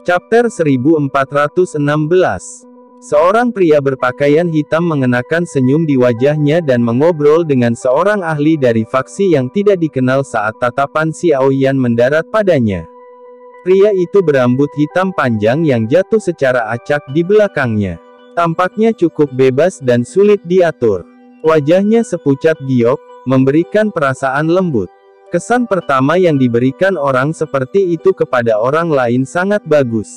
Chapter 1416. Seorang pria berpakaian hitam mengenakan senyum di wajahnya dan mengobrol dengan seorang ahli dari faksi yang tidak dikenal saat tatapan Xiao Yan mendarat padanya. Pria itu berambut hitam panjang yang jatuh secara acak di belakangnya. Tampaknya cukup bebas dan sulit diatur. Wajahnya sepucat giok, memberikan perasaan lembut. Kesan pertama yang diberikan orang seperti itu kepada orang lain sangat bagus.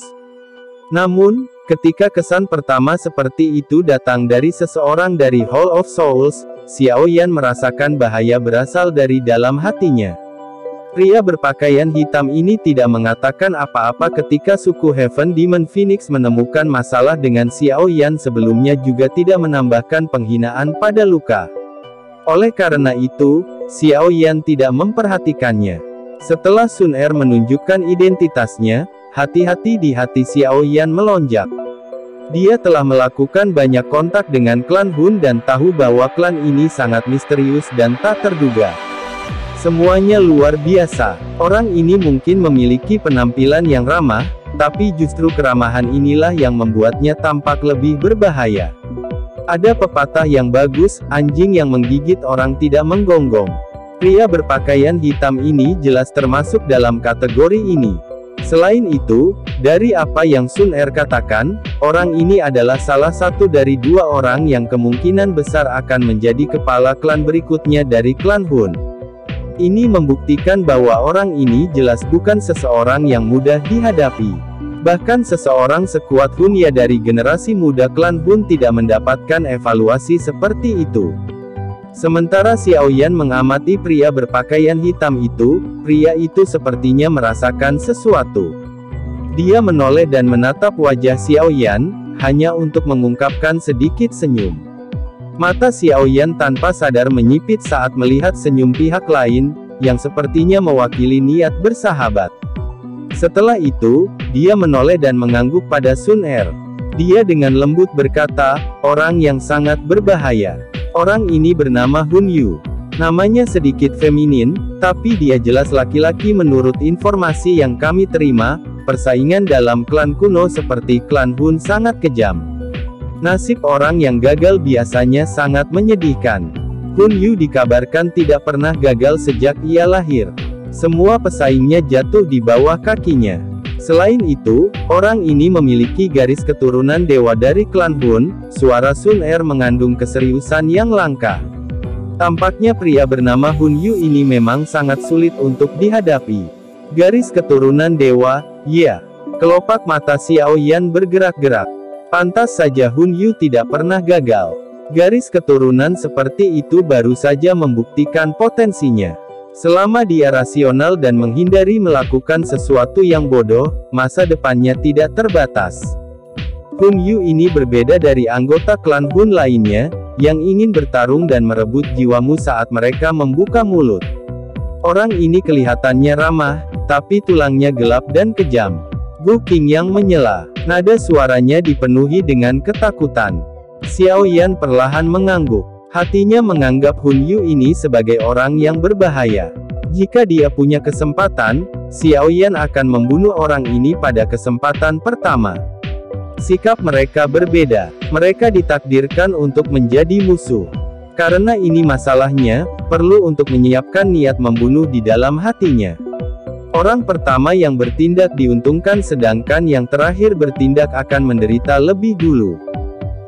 Namun, ketika kesan pertama seperti itu datang dari seseorang dari Hall of Souls, Xiao Yan merasakan bahaya berasal dari dalam hatinya. Pria berpakaian hitam ini tidak mengatakan apa-apa ketika suku Heaven Demon Phoenix menemukan masalah dengan Xiao Yan, sebelumnya juga tidak menambahkan penghinaan pada luka. Oleh karena itu, Xiao Yan tidak memperhatikannya. Setelah Sun Er menunjukkan identitasnya, hati-hati di hati Xiao Yan melonjak. Dia telah melakukan banyak kontak dengan klan Hun dan tahu bahwa klan ini sangat misterius dan tak terduga. Semuanya luar biasa. Orang ini mungkin memiliki penampilan yang ramah, tapi justru keramahan inilah yang membuatnya tampak lebih berbahaya. Ada pepatah yang bagus, anjing yang menggigit orang tidak menggonggong. Pria berpakaian hitam ini jelas termasuk dalam kategori ini. Selain itu, dari apa yang Sun Er katakan, orang ini adalah salah satu dari dua orang yang kemungkinan besar akan menjadi kepala klan berikutnya dari klan Hun. Ini membuktikan bahwa orang ini jelas bukan seseorang yang mudah dihadapi. Bahkan seseorang sekuat Hun Ya dari generasi muda klan Hun tidak mendapatkan evaluasi seperti itu. Sementara Xiao Yan mengamati pria berpakaian hitam itu, pria itu sepertinya merasakan sesuatu. Dia menoleh dan menatap wajah Xiao Yan, hanya untuk mengungkapkan sedikit senyum. Mata Xiao Yan tanpa sadar menyipit saat melihat senyum pihak lain, yang sepertinya mewakili niat bersahabat. Setelah itu, dia menoleh dan mengangguk pada Sun Er. Dia dengan lembut berkata, orang yang sangat berbahaya. Orang ini bernama Hun Yu. Namanya sedikit feminin, tapi dia jelas laki-laki menurut informasi yang kami terima. Persaingan dalam klan kuno seperti klan Hun sangat kejam. Nasib orang yang gagal biasanya sangat menyedihkan. Hun Yu dikabarkan tidak pernah gagal sejak ia lahir. Semua pesaingnya jatuh di bawah kakinya. Selain itu, orang ini memiliki garis keturunan dewa dari klan Hun. Suara Sun Er mengandung keseriusan yang langka. Tampaknya pria bernama Hun Yu ini memang sangat sulit untuk dihadapi. Garis keturunan dewa, ya. Kelopak mata Xiao Yan bergerak-gerak. Pantas saja Hun Yu tidak pernah gagal. Garis keturunan seperti itu baru saja membuktikan potensinya. Selama dia rasional dan menghindari melakukan sesuatu yang bodoh, masa depannya tidak terbatas. Hun Yu ini berbeda dari anggota klan Hun lainnya, yang ingin bertarung dan merebut jiwamu saat mereka membuka mulut. Orang ini kelihatannya ramah, tapi tulangnya gelap dan kejam. Gu Qingyang menyela. Nada suaranya dipenuhi dengan ketakutan. Xiao Yan perlahan mengangguk. Hatinya menganggap Hun Yu ini sebagai orang yang berbahaya. Jika dia punya kesempatan, Xiao Yan akan membunuh orang ini pada kesempatan pertama. Sikap mereka berbeda. Mereka ditakdirkan untuk menjadi musuh. Karena ini masalahnya, perlu untuk menyiapkan niat membunuh di dalam hatinya. Orang pertama yang bertindak diuntungkan sedangkan yang terakhir bertindak akan menderita lebih dulu.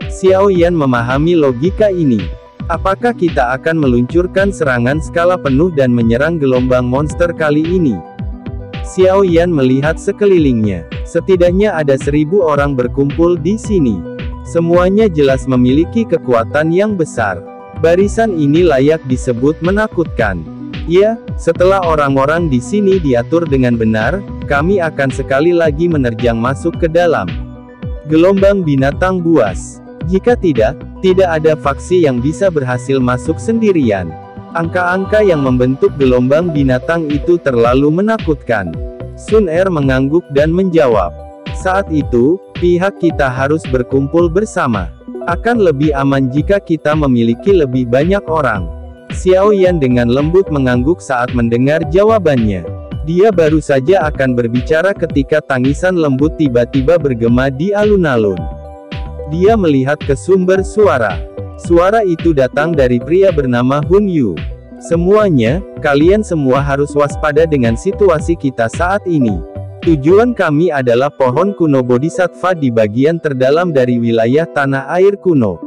Xiao Yan memahami logika ini. Apakah kita akan meluncurkan serangan skala penuh dan menyerang gelombang monster kali ini? Xiao Yan melihat sekelilingnya. Setidaknya ada 1000 orang berkumpul di sini. Semuanya jelas memiliki kekuatan yang besar. Barisan ini layak disebut menakutkan. Ya, setelah orang-orang di sini diatur dengan benar, kami akan sekali lagi menerjang masuk ke dalam gelombang binatang buas. Jika tidak ada faksi yang bisa berhasil masuk sendirian. Angka-angka yang membentuk gelombang binatang itu terlalu menakutkan. Sun Er mengangguk dan menjawab. Saat itu, pihak kita harus berkumpul bersama. Akan lebih aman jika kita memiliki lebih banyak orang. Xiao Yan dengan lembut mengangguk saat mendengar jawabannya. Dia baru saja akan berbicara ketika tangisan lembut tiba-tiba bergema di alun-alun. Dia melihat ke sumber suara. Suara itu datang dari pria bernama Hun Yu. Semuanya, kalian semua harus waspada dengan situasi kita saat ini. Tujuan kami adalah pohon kuno Bodhisattva di bagian terdalam dari wilayah tanah air kuno.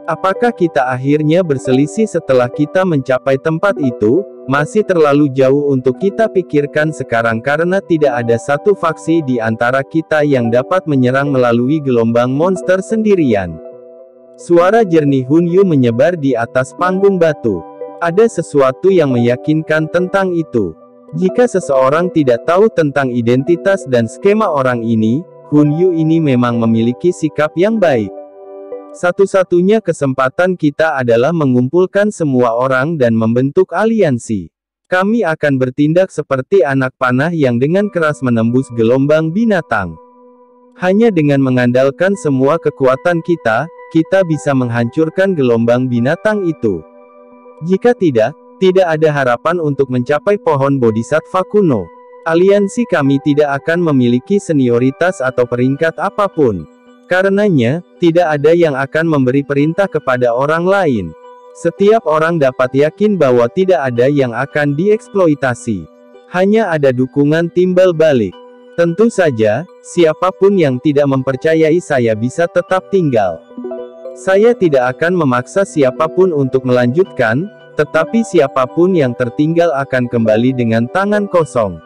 Apakah kita akhirnya berselisih setelah kita mencapai tempat itu? Masih terlalu jauh untuk kita pikirkan sekarang karena tidak ada satu faksi di antara kita yang dapat menyerang melalui gelombang monster sendirian. Suara jernih Hun Yu menyebar di atas panggung batu. Ada sesuatu yang meyakinkan tentang itu. Jika seseorang tidak tahu tentang identitas dan skema orang ini, Hun Yu ini memang memiliki sikap yang baik. Satu-satunya kesempatan kita adalah mengumpulkan semua orang dan membentuk aliansi. Kami akan bertindak seperti anak panah yang dengan keras menembus gelombang binatang. Hanya dengan mengandalkan semua kekuatan kita, kita bisa menghancurkan gelombang binatang itu. Jika tidak ada harapan untuk mencapai pohon Bodhisattva kuno. Aliansi kami tidak akan memiliki senioritas atau peringkat apapun. Karenanya, tidak ada yang akan memberi perintah kepada orang lain. Setiap orang dapat yakin bahwa tidak ada yang akan dieksploitasi. Hanya ada dukungan timbal balik. Tentu saja, siapapun yang tidak mempercayai saya bisa tetap tinggal. Saya tidak akan memaksa siapapun untuk melanjutkan, tetapi siapapun yang tertinggal akan kembali dengan tangan kosong.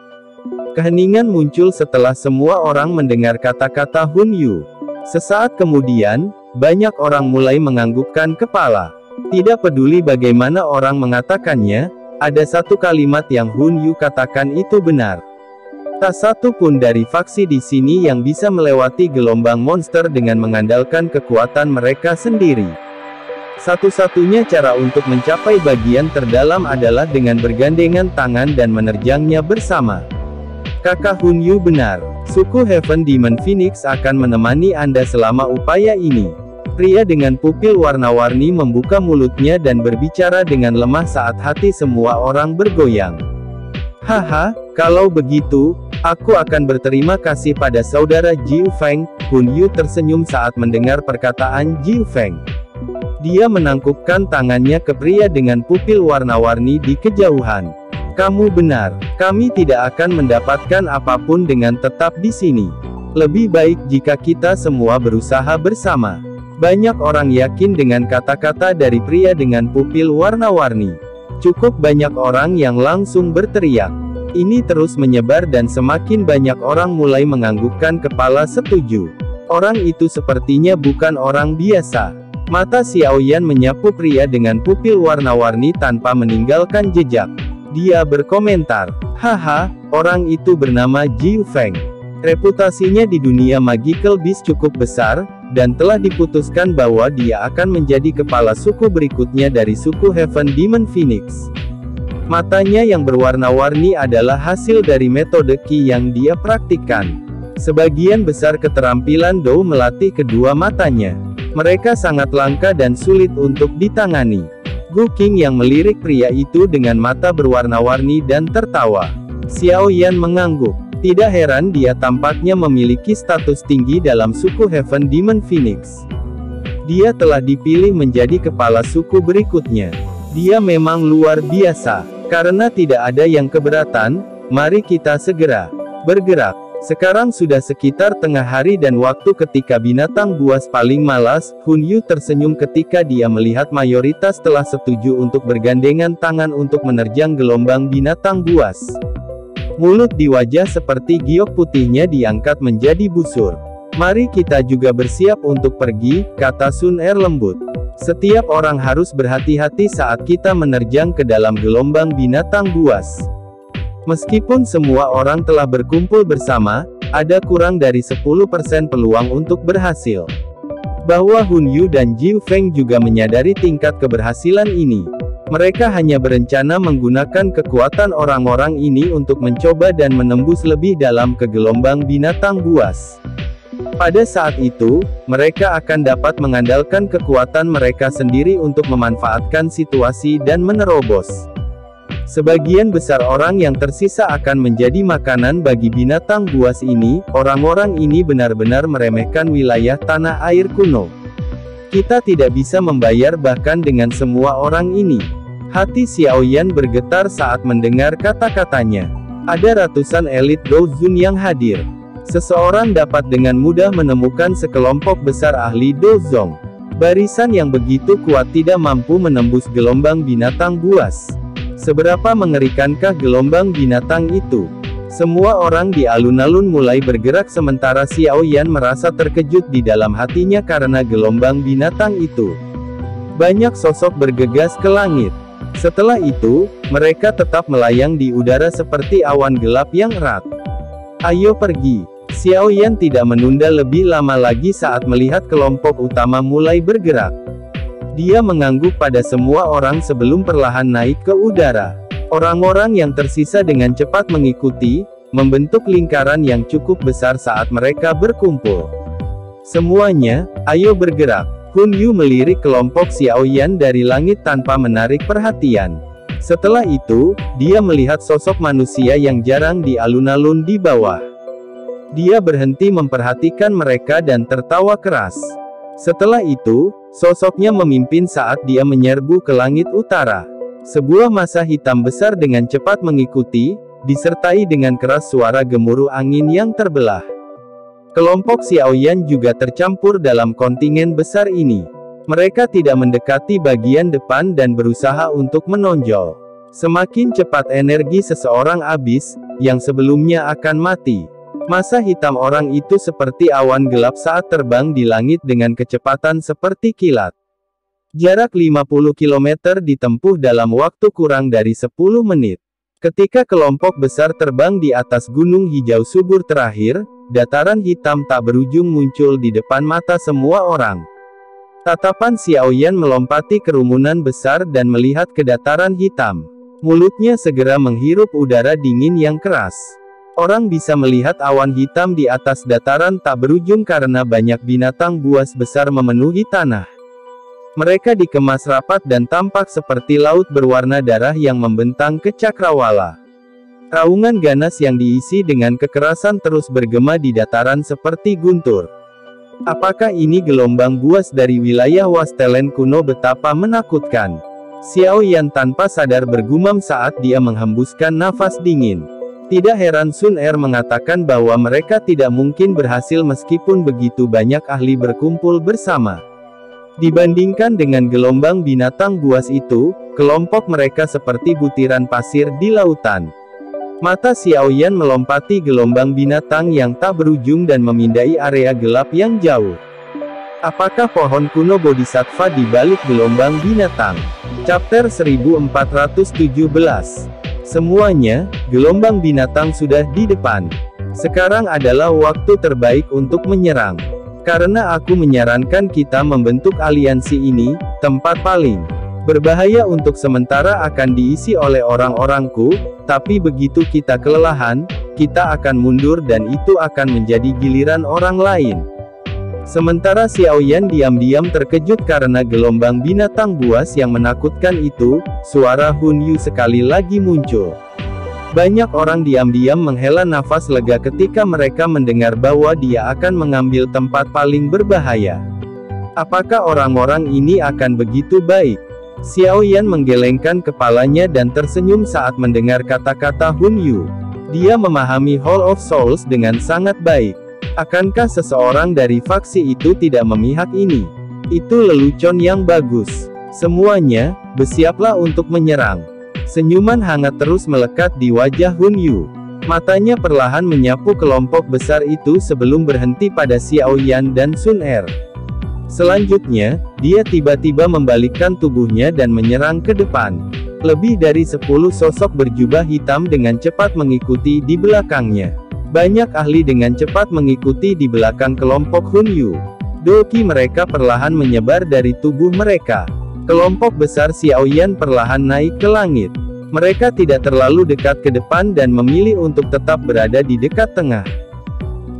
Keheningan muncul setelah semua orang mendengar kata-kata Hun Yu. Sesaat kemudian, banyak orang mulai menganggukkan kepala. Tidak peduli bagaimana orang mengatakannya, ada satu kalimat yang Hun Yu katakan itu benar. Tak satu pun dari faksi di sini yang bisa melewati gelombang monster dengan mengandalkan kekuatan mereka sendiri. Satu-satunya cara untuk mencapai bagian terdalam adalah dengan bergandengan tangan dan menerjangnya bersama. Kakak Hun Yu benar. Suku Heaven Demon Phoenix akan menemani Anda selama upaya ini. Pria dengan pupil warna-warni membuka mulutnya dan berbicara dengan lemah saat hati semua orang bergoyang. Haha, kalau begitu, aku akan berterima kasih pada saudara Jiu Feng. Hun Yu tersenyum saat mendengar perkataan Jiu Feng. Dia menangkupkan tangannya ke pria dengan pupil warna-warni di kejauhan. Kamu benar, kami tidak akan mendapatkan apapun dengan tetap di sini. Lebih baik jika kita semua berusaha bersama. Banyak orang yakin dengan kata-kata dari pria dengan pupil warna-warni. Cukup banyak orang yang langsung berteriak. Ini terus menyebar dan semakin banyak orang mulai menganggukkan kepala setuju. Orang itu sepertinya bukan orang biasa. Mata Xiaoyan menyapu pria dengan pupil warna-warni tanpa meninggalkan jejak. Dia berkomentar, haha, orang itu bernama Jiu Feng. Reputasinya di dunia Magical Beast cukup besar, dan telah diputuskan bahwa dia akan menjadi kepala suku berikutnya dari suku Heaven Demon Phoenix. Matanya yang berwarna-warni adalah hasil dari metode Qi yang dia praktikkan. Sebagian besar keterampilan Dou melatih kedua matanya. Mereka sangat langka dan sulit untuk ditangani. Gu Qing yang melirik pria itu dengan mata berwarna-warni dan tertawa. Xiaoyan mengangguk. Tidak heran dia tampaknya memiliki status tinggi dalam suku Heaven Demon Phoenix. Dia telah dipilih menjadi kepala suku berikutnya. Dia memang luar biasa. Karena tidak ada yang keberatan, mari kita segera bergerak. Sekarang sudah sekitar tengah hari dan waktu ketika binatang buas paling malas. Hun Yu tersenyum ketika dia melihat mayoritas telah setuju untuk bergandengan tangan untuk menerjang gelombang binatang buas. Mulut di wajah seperti giok putihnya diangkat menjadi busur. Mari kita juga bersiap untuk pergi, kata Sun Er lembut. Setiap orang harus berhati-hati saat kita menerjang ke dalam gelombang binatang buas. Meskipun semua orang telah berkumpul bersama, ada kurang dari 10% peluang untuk berhasil. Bahwa Hun Yu dan Jiu Feng juga menyadari tingkat keberhasilan ini. Mereka hanya berencana menggunakan kekuatan orang-orang ini untuk mencoba dan menembus lebih dalam ke gelombang binatang buas. Pada saat itu, mereka akan dapat mengandalkan kekuatan mereka sendiri untuk memanfaatkan situasi dan menerobos. Sebagian besar orang yang tersisa akan menjadi makanan bagi binatang buas ini. Orang-orang ini benar-benar meremehkan wilayah tanah air kuno. Kita tidak bisa membayar bahkan dengan semua orang ini. Hati Xiaoyan bergetar saat mendengar kata-katanya. Ada ratusan elit Dozun yang hadir. Seseorang dapat dengan mudah menemukan sekelompok besar ahli Dozong. Barisan yang begitu kuat tidak mampu menembus gelombang binatang buas. Seberapa mengerikankah gelombang binatang itu? Semua orang di alun-alun mulai bergerak sementara Xiaoyan merasa terkejut di dalam hatinya karena gelombang binatang itu. Banyak sosok bergegas ke langit. Setelah itu, mereka tetap melayang di udara seperti awan gelap yang erat. Ayo pergi. Xiaoyan tidak menunda lebih lama lagi saat melihat kelompok utama mulai bergerak. Dia mengangguk pada semua orang sebelum perlahan naik ke udara. Orang-orang yang tersisa dengan cepat mengikuti, membentuk lingkaran yang cukup besar saat mereka berkumpul. Semuanya, ayo bergerak. Hun Yu melirik kelompok Xiaoyan dari langit tanpa menarik perhatian. Setelah itu, dia melihat sosok manusia yang jarang di alun-alun di bawah. Dia berhenti memperhatikan mereka dan tertawa keras. Setelah itu, sosoknya memimpin saat dia menyerbu ke langit utara. Sebuah massa hitam besar dengan cepat mengikuti, disertai dengan keras suara gemuruh angin yang terbelah. Kelompok Xiaoyan juga tercampur dalam kontingen besar ini. Mereka tidak mendekati bagian depan dan berusaha untuk menonjol. Semakin cepat energi seseorang habis, yang sebelumnya akan mati. Massa hitam orang itu seperti awan gelap saat terbang di langit dengan kecepatan seperti kilat. Jarak 50 km ditempuh dalam waktu kurang dari 10 menit. Ketika kelompok besar terbang di atas gunung hijau subur terakhir, dataran hitam tak berujung muncul di depan mata semua orang. Tatapan Xiaoyan melompati kerumunan besar dan melihat ke dataran hitam. Mulutnya segera menghirup udara dingin yang keras. Orang bisa melihat awan hitam di atas dataran tak berujung karena banyak binatang buas besar memenuhi tanah. Mereka dikemas rapat dan tampak seperti laut berwarna darah yang membentang ke cakrawala. Raungan ganas yang diisi dengan kekerasan terus bergema di dataran seperti guntur. Apakah ini gelombang buas dari wilayah Wastelen kuno? Betapa menakutkan. Xiaoyan tanpa sadar bergumam saat dia menghembuskan nafas dingin. Tidak heran Sun Er mengatakan bahwa mereka tidak mungkin berhasil meskipun begitu banyak ahli berkumpul bersama. Dibandingkan dengan gelombang binatang buas itu, kelompok mereka seperti butiran pasir di lautan. Mata Xiaoyan melompati gelombang binatang yang tak berujung dan memindai area gelap yang jauh. Apakah pohon kuno Bodhisattva di balik gelombang binatang? Chapter 1417. Semuanya, gelombang binatang sudah di depan. Sekarang adalah waktu terbaik untuk menyerang. Karena aku menyarankan kita membentuk aliansi ini, tempat paling berbahaya untuk sementara akan diisi oleh orang-orangku, tapi begitu kita kelelahan, kita akan mundur dan itu akan menjadi giliran orang lain. Sementara Xiaoyan diam-diam terkejut karena gelombang binatang buas yang menakutkan itu, suara Hun Yu sekali lagi muncul. Banyak orang diam-diam menghela nafas lega ketika mereka mendengar bahwa dia akan mengambil tempat paling berbahaya. Apakah orang-orang ini akan begitu baik? Xiaoyan menggelengkan kepalanya dan tersenyum saat mendengar kata-kata Hun Yu. Dia memahami Hall of Souls dengan sangat baik. Akankah seseorang dari faksi itu tidak memihak ini? Itu lelucon yang bagus. Semuanya, bersiaplah untuk menyerang. Senyuman hangat terus melekat di wajah Hun Yu. Matanya perlahan menyapu kelompok besar itu sebelum berhenti pada Xiaoyan dan Sun Er. Selanjutnya, dia tiba-tiba membalikkan tubuhnya dan menyerang ke depan. Lebih dari 10 sosok berjubah hitam dengan cepat mengikuti di belakangnya. Banyak ahli dengan cepat mengikuti di belakang kelompok Hun Yu. Doki mereka perlahan menyebar dari tubuh mereka. Kelompok besar Xiaoyan perlahan naik ke langit. Mereka tidak terlalu dekat ke depan dan memilih untuk tetap berada di dekat tengah.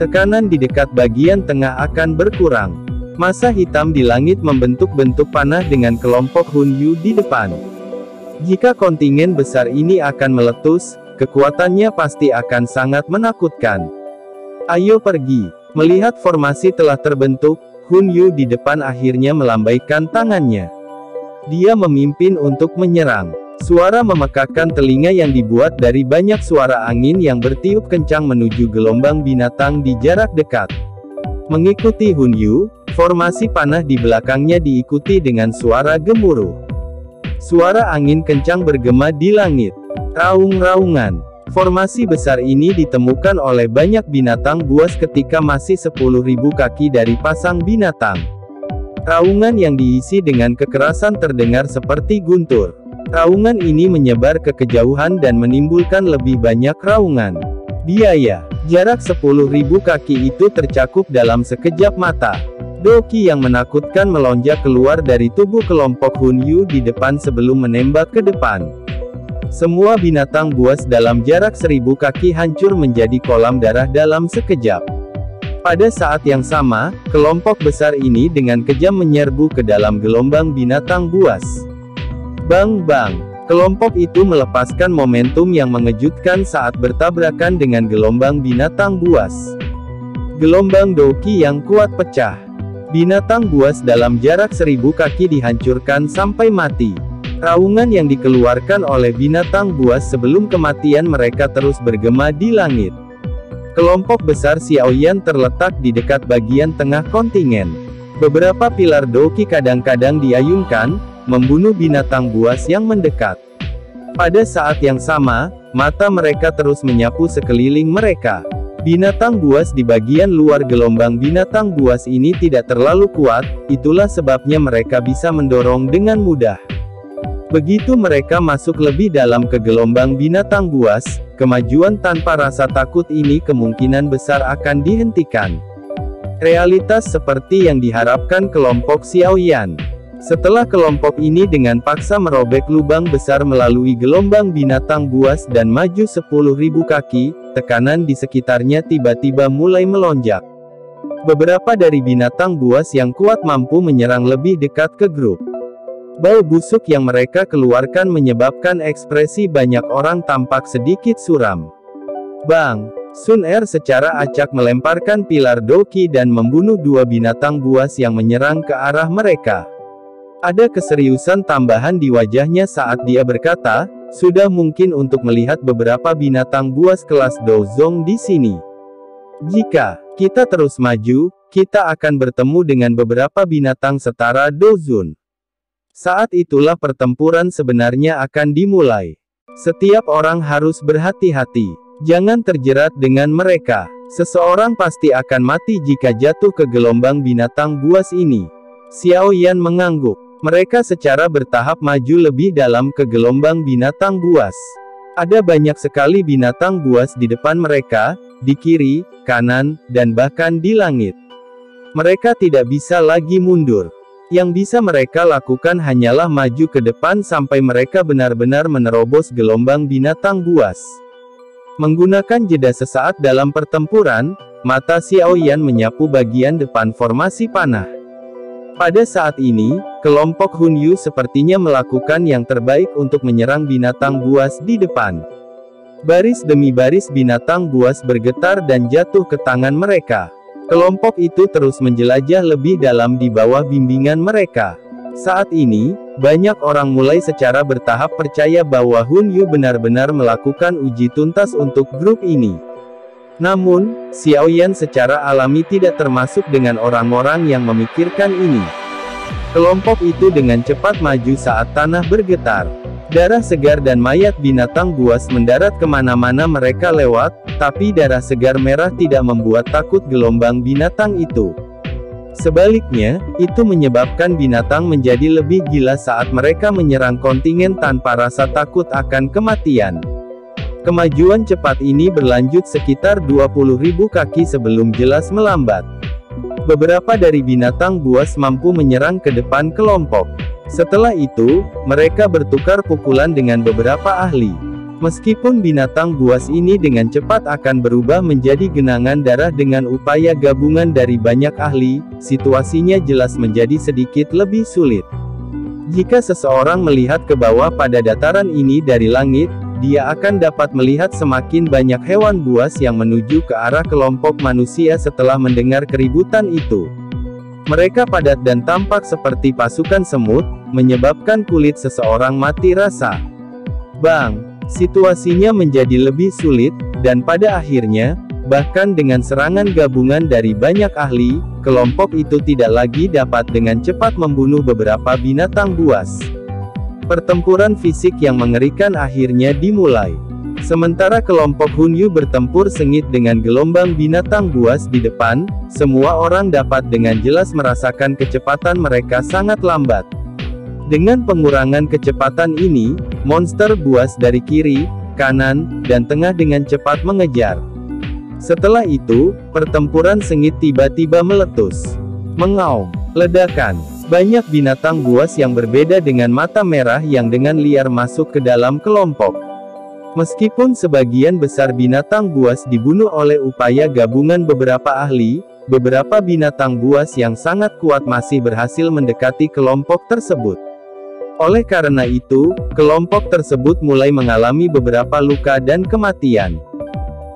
Tekanan di dekat bagian tengah akan berkurang. Massa hitam di langit membentuk bentuk panah dengan kelompok Hun Yu di depan. Jika kontingen besar ini akan meletus, kekuatannya pasti akan sangat menakutkan. Ayo pergi. Melihat formasi telah terbentuk, Hun Yu di depan akhirnya melambaikan tangannya. Dia memimpin untuk menyerang. Suara memekakkan telinga yang dibuat dari banyak suara angin yang bertiup kencang menuju gelombang binatang di jarak dekat. Mengikuti Hun Yu, formasi panah di belakangnya diikuti dengan suara gemuruh. Suara angin kencang bergema di langit. Raung-raungan. Formasi besar ini ditemukan oleh banyak binatang buas ketika masih 10.000 kaki dari pasang binatang. Raungan yang diisi dengan kekerasan terdengar seperti guntur. Raungan ini menyebar ke kejauhan dan menimbulkan lebih banyak raungan. Biaya. Jarak 10.000 kaki itu tercakup dalam sekejap mata. Doki yang menakutkan melonjak keluar dari tubuh kelompok Hun Yu di depan sebelum menembak ke depan. Semua binatang buas dalam jarak 1000 kaki hancur menjadi kolam darah dalam sekejap. Pada saat yang sama, kelompok besar ini dengan kejam menyerbu ke dalam gelombang binatang buas. Bang-bang. Kelompok itu melepaskan momentum yang mengejutkan saat bertabrakan dengan gelombang binatang buas. Gelombang Doki yang kuat pecah. Binatang buas dalam jarak 1000 kaki dihancurkan sampai mati. Raungan yang dikeluarkan oleh binatang buas sebelum kematian mereka terus bergema di langit. Kelompok besar Xiaoyan terletak di dekat bagian tengah kontingen. Beberapa pilar Doki kadang-kadang diayunkan, membunuh binatang buas yang mendekat. Pada saat yang sama, mata mereka terus menyapu sekeliling mereka. Binatang buas di bagian luar gelombang binatang buas ini tidak terlalu kuat, itulah sebabnya mereka bisa mendorong dengan mudah. Begitu mereka masuk lebih dalam ke gelombang binatang buas, kemajuan tanpa rasa takut ini kemungkinan besar akan dihentikan. Realitas seperti yang diharapkan kelompok Xiaoyan. Setelah kelompok ini dengan paksa merobek lubang besar melalui gelombang binatang buas dan maju 10.000 kaki, tekanan di sekitarnya tiba-tiba mulai melonjak. Beberapa dari binatang buas yang kuat mampu menyerang lebih dekat ke grup. Bau busuk yang mereka keluarkan menyebabkan ekspresi banyak orang tampak sedikit suram. Bang! Sun Er secara acak melemparkan pilar Doki dan membunuh dua binatang buas yang menyerang ke arah mereka. Ada keseriusan tambahan di wajahnya saat dia berkata, sudah mungkin untuk melihat beberapa binatang buas kelas Dozong di sini. Jika kita terus maju, kita akan bertemu dengan beberapa binatang setara Dozun. Saat itulah pertempuran sebenarnya akan dimulai. Setiap orang harus berhati-hati. Jangan terjerat dengan mereka. Seseorang pasti akan mati jika jatuh ke gelombang binatang buas ini. Xiaoyan mengangguk. Mereka secara bertahap maju lebih dalam ke gelombang binatang buas. Ada banyak sekali binatang buas di depan mereka, di kiri, kanan, dan bahkan di langit. Mereka tidak bisa lagi mundur. Yang bisa mereka lakukan hanyalah maju ke depan sampai mereka benar-benar menerobos gelombang binatang buas. Menggunakan jeda sesaat dalam pertempuran, mata Xiaoyan menyapu bagian depan formasi panah. Pada saat ini, kelompok Hun Yu sepertinya melakukan yang terbaik untuk menyerang binatang buas di depan. Baris demi baris binatang buas bergetar dan jatuh ke tangan mereka. Kelompok itu terus menjelajah lebih dalam di bawah bimbingan mereka. Saat ini, banyak orang mulai secara bertahap percaya bahwa Hun Yu benar-benar melakukan uji tuntas untuk grup ini. Namun, Xiaoyan secara alami tidak termasuk dengan orang-orang yang memikirkan ini. Kelompok itu dengan cepat maju saat tanah bergetar. Darah segar dan mayat binatang buas mendarat kemana-mana mereka lewat, tapi darah segar merah tidak membuat takut gelombang binatang itu. Sebaliknya, itu menyebabkan binatang menjadi lebih gila saat mereka menyerang kontingen tanpa rasa takut akan kematian. Kemajuan cepat ini berlanjut sekitar 20.000 kaki sebelum jelas melambat. Beberapa dari binatang buas mampu menyerang ke depan kelompok. Setelah itu, mereka bertukar pukulan dengan beberapa ahli. Meskipun binatang buas ini dengan cepat akan berubah menjadi genangan darah dengan upaya gabungan dari banyak ahli, situasinya jelas menjadi sedikit lebih sulit. Jika seseorang melihat ke bawah pada dataran ini dari langit, dia akan dapat melihat semakin banyak hewan buas yang menuju ke arah kelompok manusia setelah mendengar keributan itu. Mereka padat dan tampak seperti pasukan semut, menyebabkan kulit seseorang mati rasa. Bang, situasinya menjadi lebih sulit, dan pada akhirnya, bahkan dengan serangan gabungan dari banyak ahli, kelompok itu tidak lagi dapat dengan cepat membunuh beberapa binatang buas. Pertempuran fisik yang mengerikan akhirnya dimulai. Sementara kelompok Hunyu bertempur sengit dengan gelombang binatang buas di depan, semua orang dapat dengan jelas merasakan kecepatan mereka sangat lambat. Dengan pengurangan kecepatan ini, monster buas dari kiri, kanan, dan tengah dengan cepat mengejar. Setelah itu, pertempuran sengit tiba-tiba meletus. Mengaum, ledakan. Banyak binatang buas yang berbeda dengan mata merah yang dengan liar masuk ke dalam kelompok. Meskipun sebagian besar binatang buas dibunuh oleh upaya gabungan beberapa ahli, beberapa binatang buas yang sangat kuat masih berhasil mendekati kelompok tersebut. Oleh karena itu, kelompok tersebut mulai mengalami beberapa luka dan kematian.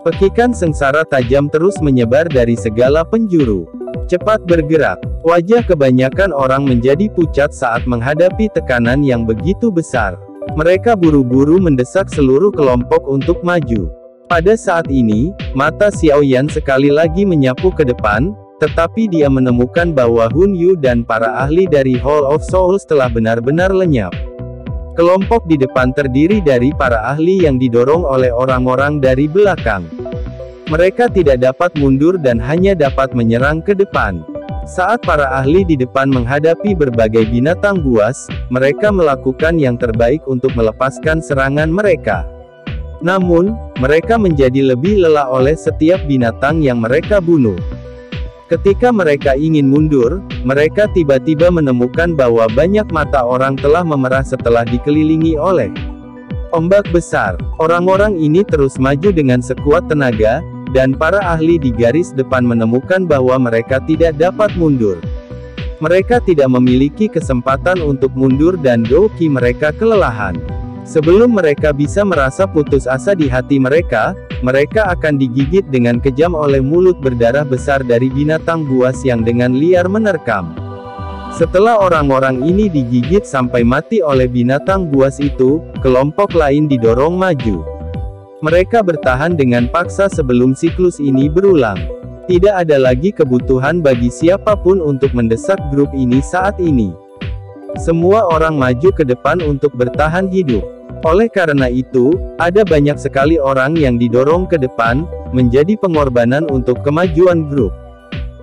Pekikan sengsara tajam terus menyebar dari segala penjuru. Cepat bergerak. Wajah kebanyakan orang menjadi pucat saat menghadapi tekanan yang begitu besar. Mereka buru-buru mendesak seluruh kelompok untuk maju. Pada saat ini, mata Xiao Yan sekali lagi menyapu ke depan, tetapi dia menemukan bahwa Hun Yu dan para ahli dari Hall of Souls telah benar-benar lenyap. Kelompok di depan terdiri dari para ahli yang didorong oleh orang-orang dari belakang. Mereka tidak dapat mundur dan hanya dapat menyerang ke depan. Saat para ahli di depan menghadapi berbagai binatang buas, mereka melakukan yang terbaik untuk melepaskan serangan mereka. Namun, mereka menjadi lebih lelah oleh setiap binatang yang mereka bunuh. Ketika mereka ingin mundur, mereka tiba-tiba menemukan bahwa banyak mata orang telah memerah setelah dikelilingi oleh ombak besar. Orang-orang ini terus maju dengan sekuat tenaga, dan para ahli di garis depan menemukan bahwa mereka tidak dapat mundur. Mereka tidak memiliki kesempatan untuk mundur dan Doki mereka kelelahan. Sebelum mereka bisa merasa putus asa di hati mereka, mereka akan digigit dengan kejam oleh mulut berdarah besar dari binatang buas yang dengan liar menerkam. Setelah orang-orang ini digigit sampai mati oleh binatang buas itu, kelompok lain didorong maju. Mereka bertahan dengan paksa sebelum siklus ini berulang. Tidak ada lagi kebutuhan bagi siapapun untuk mendesak grup ini saat ini. Semua orang maju ke depan untuk bertahan hidup. Oleh karena itu, ada banyak sekali orang yang didorong ke depan, menjadi pengorbanan untuk kemajuan grup.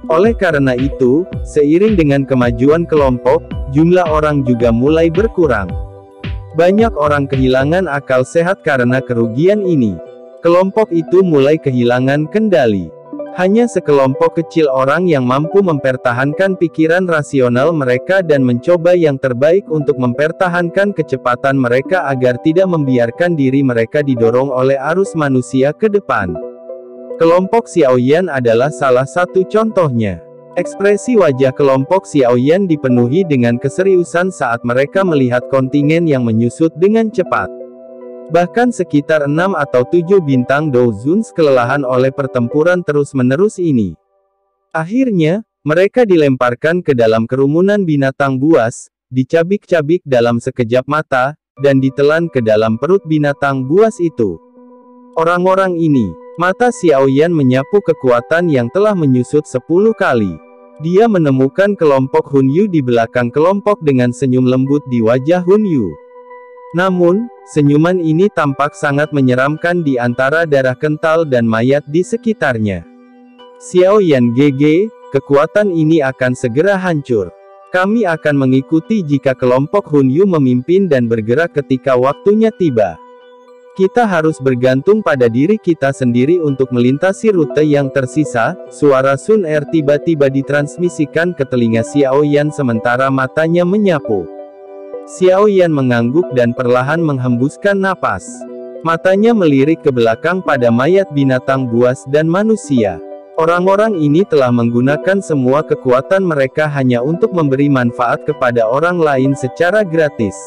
Oleh karena itu, seiring dengan kemajuan kelompok, jumlah orang juga mulai berkurang. Banyak orang kehilangan akal sehat karena kerugian ini. Kelompok itu mulai kehilangan kendali. Hanya sekelompok kecil orang yang mampu mempertahankan pikiran rasional mereka dan mencoba yang terbaik untuk mempertahankan kecepatan mereka agar tidak membiarkan diri mereka didorong oleh arus manusia ke depan. Kelompok Xiao Yan adalah salah satu contohnya. Ekspresi wajah kelompok Xiao Yan dipenuhi dengan keseriusan saat mereka melihat kontingen yang menyusut dengan cepat. Bahkan sekitar 6 atau 7 bintang Dozuns kelelahan oleh pertempuran terus-menerus ini. Akhirnya, mereka dilemparkan ke dalam kerumunan binatang buas, dicabik-cabik dalam sekejap mata, dan ditelan ke dalam perut binatang buas itu. Orang-orang ini, mata Xiao Yan menyapu kekuatan yang telah menyusut 10 kali. Dia menemukan kelompok Hun Yu di belakang kelompok dengan senyum lembut di wajah Hun Yu. Namun, senyuman ini tampak sangat menyeramkan di antara darah kental dan mayat di sekitarnya. Xiao Yan GG, kekuatan ini akan segera hancur. Kami akan mengikuti jika kelompok Hun Yu memimpin dan bergerak ketika waktunya tiba. Kita harus bergantung pada diri kita sendiri untuk melintasi rute yang tersisa. Suara Sun Er tiba-tiba ditransmisikan ke telinga Xiao Yan sementara matanya menyapu. Xiao Yan mengangguk dan perlahan menghembuskan napas. Matanya melirik ke belakang pada mayat binatang buas dan manusia. Orang-orang ini telah menggunakan semua kekuatan mereka hanya untuk memberi manfaat kepada orang lain secara gratis.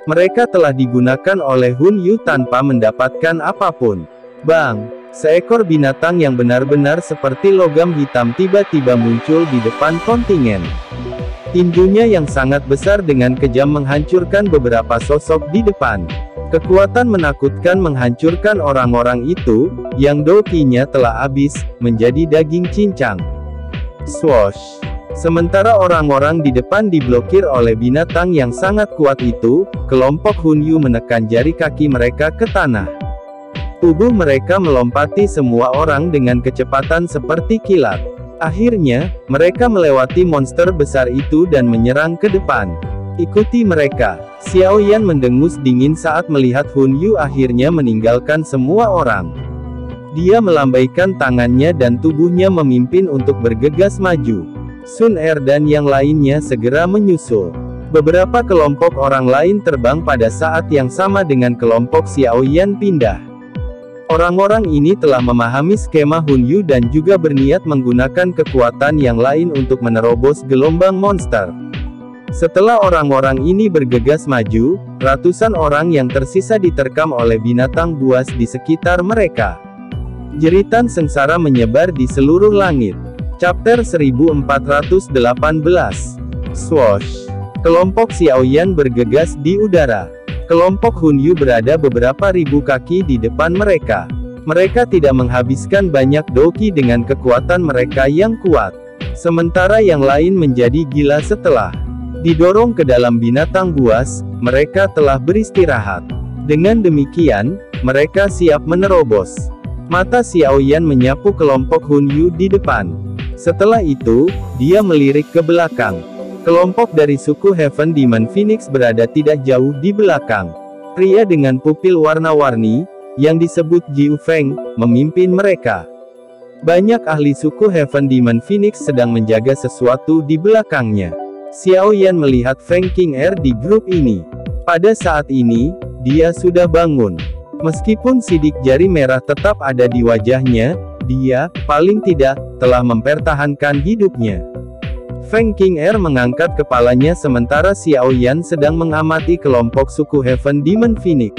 Mereka telah digunakan oleh Hun Yu tanpa mendapatkan apapun. Bang! Seekor binatang yang benar-benar seperti logam hitam tiba-tiba muncul di depan kontingen. Tinjunya yang sangat besar dengan kejam menghancurkan beberapa sosok di depan. Kekuatan menakutkan menghancurkan orang-orang itu, yang dokinya telah habis, menjadi daging cincang. Swoosh! Sementara orang-orang di depan diblokir oleh binatang yang sangat kuat itu, kelompok Hun Yu menekan jari kaki mereka ke tanah. Tubuh mereka melompati semua orang dengan kecepatan seperti kilat. Akhirnya, mereka melewati monster besar itu dan menyerang ke depan. Ikuti mereka. Xiao Yan mendengus dingin saat melihat Hun Yu akhirnya meninggalkan semua orang. Dia melambaikan tangannya dan tubuhnya memimpin untuk bergegas maju. Sun Er dan yang lainnya segera menyusul. Beberapa kelompok orang lain terbang pada saat yang sama dengan kelompok Xiao Yan pindah. Orang-orang ini telah memahami skema Hun Yu dan juga berniat menggunakan kekuatan yang lain untuk menerobos gelombang monster. Setelah orang-orang ini bergegas maju, ratusan orang yang tersisa diterkam oleh binatang buas di sekitar mereka. Jeritan sengsara menyebar di seluruh langit. Chapter 1418. Swoosh! Kelompok Xiao Yan bergegas di udara. Kelompok Hun Yu berada beberapa ribu kaki di depan mereka. Mereka tidak menghabiskan banyak doki dengan kekuatan mereka yang kuat. Sementara yang lain menjadi gila setelah didorong ke dalam binatang buas, mereka telah beristirahat. Dengan demikian, mereka siap menerobos. Mata Xiao Yan menyapu kelompok Hun Yu di depan. Setelah itu, dia melirik ke belakang. Kelompok dari suku Heaven Demon Phoenix berada tidak jauh di belakang. Pria dengan pupil warna-warni, yang disebut Jiu Feng, memimpin mereka. Banyak ahli suku Heaven Demon Phoenix sedang menjaga sesuatu di belakangnya. Xiao Yan melihat Feng King Er di grup ini. Pada saat ini, dia sudah bangun. Meskipun sidik jari merah tetap ada di wajahnya, dia, paling tidak, telah mempertahankan hidupnya. Feng King Er mengangkat kepalanya sementara Xiao Yan sedang mengamati kelompok suku Heaven Demon Phoenix.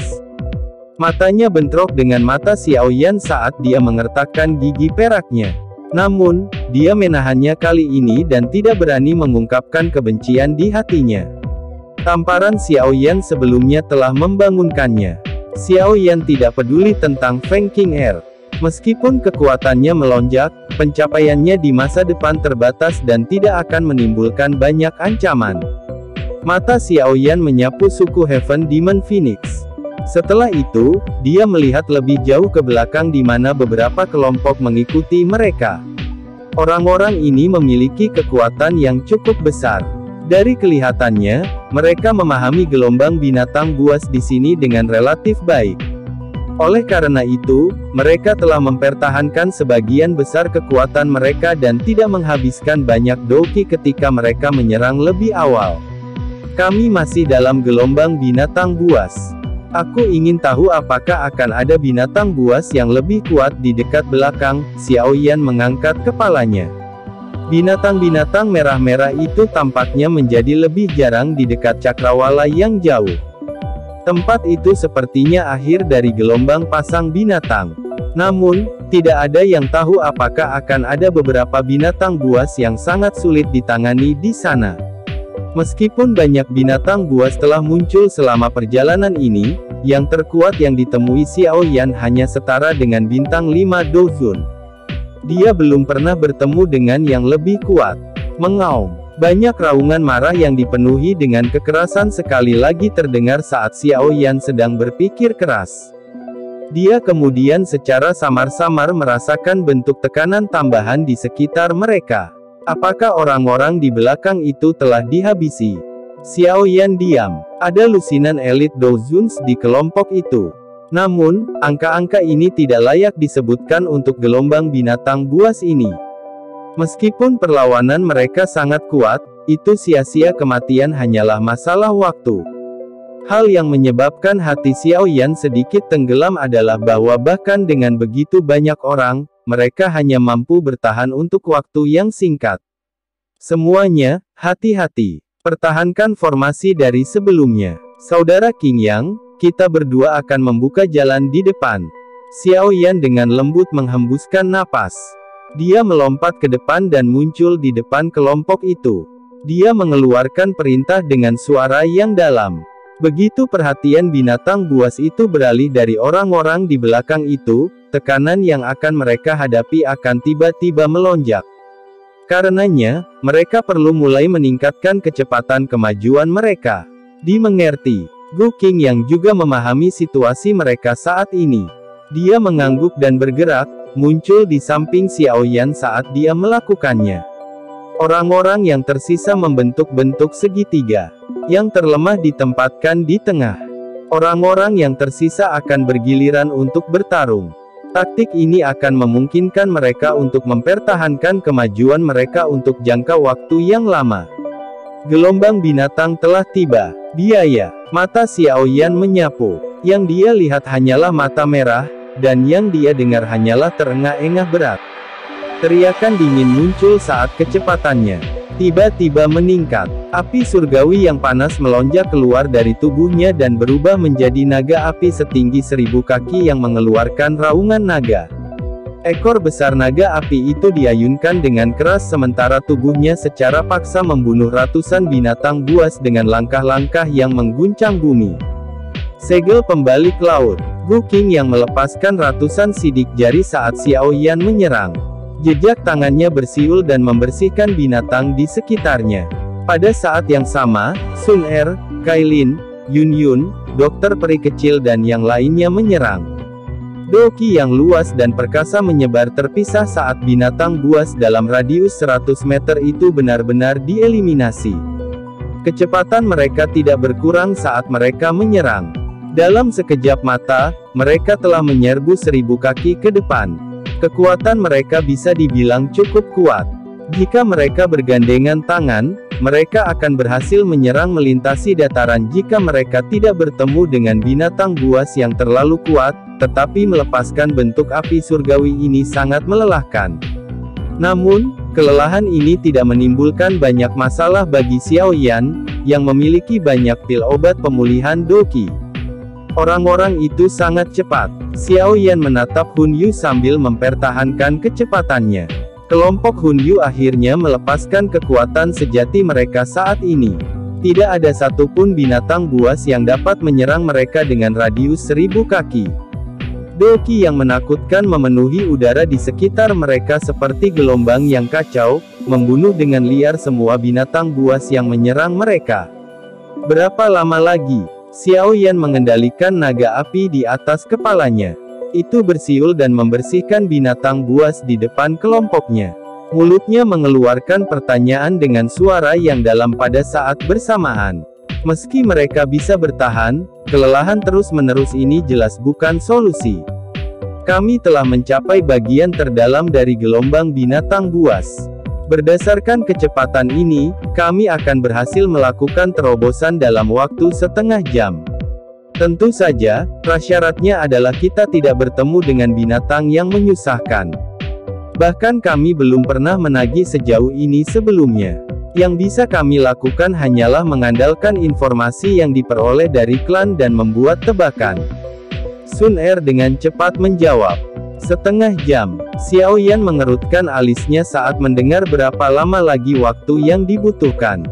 Matanya bentrok dengan mata Xiao Yan saat dia mengertakkan gigi peraknya. Namun, dia menahannya kali ini dan tidak berani mengungkapkan kebencian di hatinya. Tamparan Xiao Yan sebelumnya telah membangunkannya. Xiao Yan tidak peduli tentang Feng King Er. Meskipun kekuatannya melonjak, pencapaiannya di masa depan terbatas dan tidak akan menimbulkan banyak ancaman. Mata Xiao Yan menyapu suku Heaven Demon Phoenix. Setelah itu, dia melihat lebih jauh ke belakang di mana beberapa kelompok mengikuti mereka. Orang-orang ini memiliki kekuatan yang cukup besar. Dari kelihatannya, mereka memahami gelombang binatang buas di sini dengan relatif baik. Oleh karena itu, mereka telah mempertahankan sebagian besar kekuatan mereka dan tidak menghabiskan banyak doki ketika mereka menyerang lebih awal. Kami masih dalam gelombang binatang buas. Aku ingin tahu apakah akan ada binatang buas yang lebih kuat di dekat belakang. Xiao Yan mengangkat kepalanya. Binatang-binatang merah-merah itu tampaknya menjadi lebih jarang di dekat cakrawala yang jauh. Tempat itu sepertinya akhir dari gelombang pasang binatang. Namun, tidak ada yang tahu apakah akan ada beberapa binatang buas yang sangat sulit ditangani di sana. Meskipun banyak binatang buas telah muncul selama perjalanan ini, yang terkuat yang ditemui Xiao Yan hanya setara dengan bintang 5 Dozun. Dia belum pernah bertemu dengan yang lebih kuat. Mengaum. Banyak raungan marah yang dipenuhi dengan kekerasan sekali lagi terdengar saat Xiao Yan sedang berpikir keras. Dia kemudian secara samar-samar merasakan bentuk tekanan tambahan di sekitar mereka. Apakah orang-orang di belakang itu telah dihabisi? Xiao Yan diam. Ada lusinan elit Dozuns di kelompok itu. Namun, angka-angka ini tidak layak disebutkan untuk gelombang binatang buas ini. Meskipun perlawanan mereka sangat kuat, itu sia-sia, kematian hanyalah masalah waktu. Hal yang menyebabkan hati Xiao Yan sedikit tenggelam adalah bahwa bahkan dengan begitu banyak orang, mereka hanya mampu bertahan untuk waktu yang singkat. Semuanya, hati-hati. Pertahankan formasi dari sebelumnya. Saudara Qing Yang, kita berdua akan membuka jalan di depan. Xiao Yan dengan lembut menghembuskan napas. Dia melompat ke depan dan muncul di depan kelompok itu. Dia mengeluarkan perintah dengan suara yang dalam. Begitu perhatian binatang buas itu beralih dari orang-orang di belakang itu, tekanan yang akan mereka hadapi akan tiba-tiba melonjak. Karenanya, mereka perlu mulai meningkatkan kecepatan kemajuan mereka. Dimengerti, Gu Qing yang juga memahami situasi mereka saat ini. Dia mengangguk dan bergerak, muncul di samping Xiao Yan saat dia melakukannya. Orang-orang yang tersisa membentuk bentuk segitiga. Yang terlemah ditempatkan di tengah. Orang-orang yang tersisa akan bergiliran untuk bertarung. Taktik ini akan memungkinkan mereka untuk mempertahankan kemajuan mereka untuk jangka waktu yang lama. Gelombang binatang telah tiba. Biaya. Mata Xiao Yan menyapu. Yang dia lihat hanyalah mata merah, dan yang dia dengar hanyalah terengah-engah berat. Teriakan dingin muncul saat kecepatannya tiba-tiba meningkat. Api surgawi yang panas melonjak keluar dari tubuhnya dan berubah menjadi naga api setinggi 1000 kaki yang mengeluarkan raungan naga. Ekor besar naga api itu diayunkan dengan keras sementara tubuhnya secara paksa membunuh ratusan binatang buas dengan langkah-langkah yang mengguncang bumi. Segel pembalik laut. Gu Qing yang melepaskan ratusan sidik jari saat Xiao Yan menyerang. Jejak tangannya bersiul dan membersihkan binatang di sekitarnya. Pada saat yang sama, Sun Er, Kailin, Yun Yun, dokter peri kecil dan yang lainnya menyerang. Doki yang luas dan perkasa menyebar terpisah saat binatang buas dalam radius 100 meter itu benar-benar dieliminasi. Kecepatan mereka tidak berkurang saat mereka menyerang. Dalam sekejap mata, mereka telah menyerbu 1000 kaki ke depan. Kekuatan mereka bisa dibilang cukup kuat. Jika mereka bergandengan tangan, mereka akan berhasil menyerang melintasi dataran jika mereka tidak bertemu dengan binatang buas yang terlalu kuat, tetapi melepaskan bentuk api surgawi ini sangat melelahkan. Namun, kelelahan ini tidak menimbulkan banyak masalah bagi Xiao Yan, yang memiliki banyak pil obat pemulihan Doki. Orang-orang itu sangat cepat. Xiao Yan menatap Hun Yu sambil mempertahankan kecepatannya. Kelompok Hun Yu akhirnya melepaskan kekuatan sejati mereka saat ini. Tidak ada satupun binatang buas yang dapat menyerang mereka dengan radius 1000 kaki. Doki yang menakutkan memenuhi udara di sekitar mereka seperti gelombang yang kacau, membunuh dengan liar semua binatang buas yang menyerang mereka. Berapa lama lagi? Xiao Yan mengendalikan naga api di atas kepalanya. Itu bersiul dan membersihkan binatang buas di depan kelompoknya. Mulutnya mengeluarkan pertanyaan dengan suara yang dalam pada saat bersamaan. Meski mereka bisa bertahan, kelelahan terus-menerus ini jelas bukan solusi. Kami telah mencapai bagian terdalam dari gelombang binatang buas. Berdasarkan kecepatan ini, kami akan berhasil melakukan terobosan dalam waktu setengah jam. Tentu saja, prasyaratnya adalah kita tidak bertemu dengan binatang yang menyusahkan. Bahkan kami belum pernah menagih sejauh ini sebelumnya. Yang bisa kami lakukan hanyalah mengandalkan informasi yang diperoleh dari klan dan membuat tebakan. Sun Er dengan cepat menjawab. Setengah jam. Xiao Yan mengerutkan alisnya saat mendengar berapa lama lagi waktu yang dibutuhkan.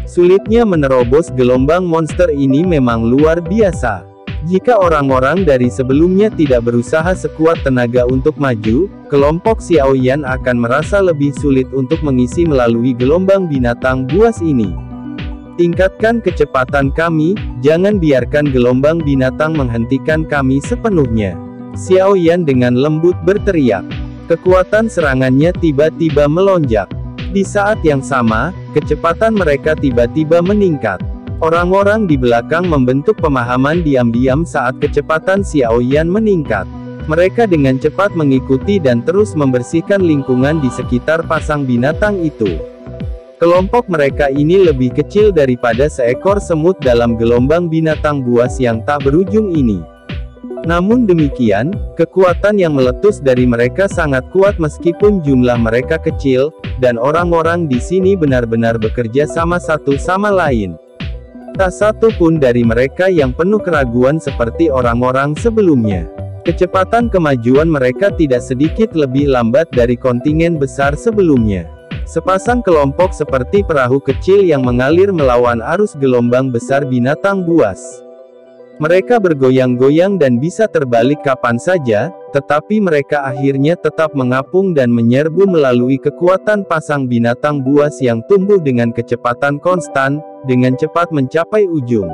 Sulitnya menerobos gelombang monster ini memang luar biasa. Jika orang-orang dari sebelumnya tidak berusaha sekuat tenaga untuk maju, kelompok Xiao Yan akan merasa lebih sulit untuk mengisi melalui gelombang binatang buas ini. Tingkatkan kecepatan kami, jangan biarkan gelombang binatang menghentikan kami sepenuhnya. Xiao Yan dengan lembut berteriak. Kekuatan serangannya tiba-tiba melonjak. Di saat yang sama, kecepatan mereka tiba-tiba meningkat. Orang-orang di belakang membentuk pemahaman diam-diam saat kecepatan Xiao Yan meningkat. Mereka dengan cepat mengikuti dan terus membersihkan lingkungan di sekitar pasang binatang itu. Kelompok mereka ini lebih kecil daripada seekor semut dalam gelombang binatang buas yang tak berujung ini. Namun demikian, kekuatan yang meletus dari mereka sangat kuat meskipun jumlah mereka kecil, dan orang-orang di sini benar-benar bekerja sama satu sama lain. Tak satu pun dari mereka yang penuh keraguan seperti orang-orang sebelumnya. Kecepatan kemajuan mereka tidak sedikit lebih lambat dari kontingen besar sebelumnya. Sepasang kelompok seperti perahu kecil yang mengalir melawan arus gelombang besar binatang buas. Mereka bergoyang-goyang dan bisa terbalik kapan saja, tetapi mereka akhirnya tetap mengapung dan menyerbu melalui kekuatan pasang binatang buas yang tumbuh dengan kecepatan konstan, dengan cepat mencapai ujung.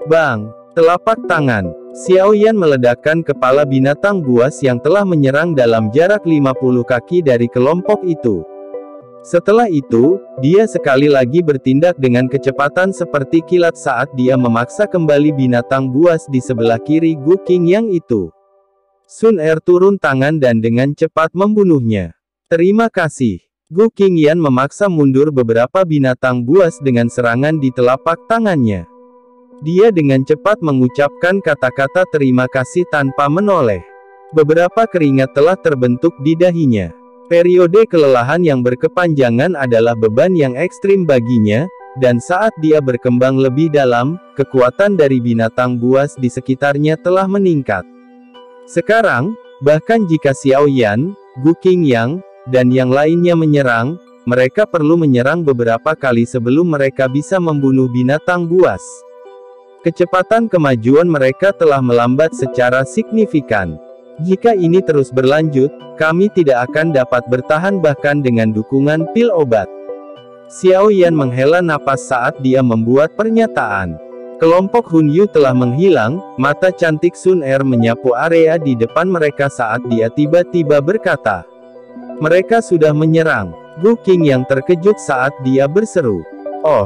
Bang! Telapak tangan. Xiao Yan meledakkan kepala binatang buas yang telah menyerang dalam jarak 50 kaki dari kelompok itu. Setelah itu, dia sekali lagi bertindak dengan kecepatan seperti kilat saat dia memaksa kembali binatang buas di sebelah kiri Gu Qingyang itu. Sun Er turun tangan dan dengan cepat membunuhnya. Terima kasih. Gu Qingyan memaksa mundur beberapa binatang buas dengan serangan di telapak tangannya. Dia dengan cepat mengucapkan kata-kata terima kasih tanpa menoleh. Beberapa keringat telah terbentuk di dahinya. Periode kelelahan yang berkepanjangan adalah beban yang ekstrim baginya, dan saat dia berkembang lebih dalam, kekuatan dari binatang buas di sekitarnya telah meningkat. Sekarang, bahkan jika Xiao Yan, Gu Qingyang, dan yang lainnya menyerang, mereka perlu menyerang beberapa kali sebelum mereka bisa membunuh binatang buas. Kecepatan kemajuan mereka telah melambat secara signifikan. Jika ini terus berlanjut, kami tidak akan dapat bertahan bahkan dengan dukungan pil obat. Xiao Yan menghela napas saat dia membuat pernyataan. Kelompok Hun Yu telah menghilang, mata cantik Sun Er menyapu area di depan mereka saat dia tiba-tiba berkata. Mereka sudah menyerang. Gu Qingyang terkejut saat dia berseru. Oh!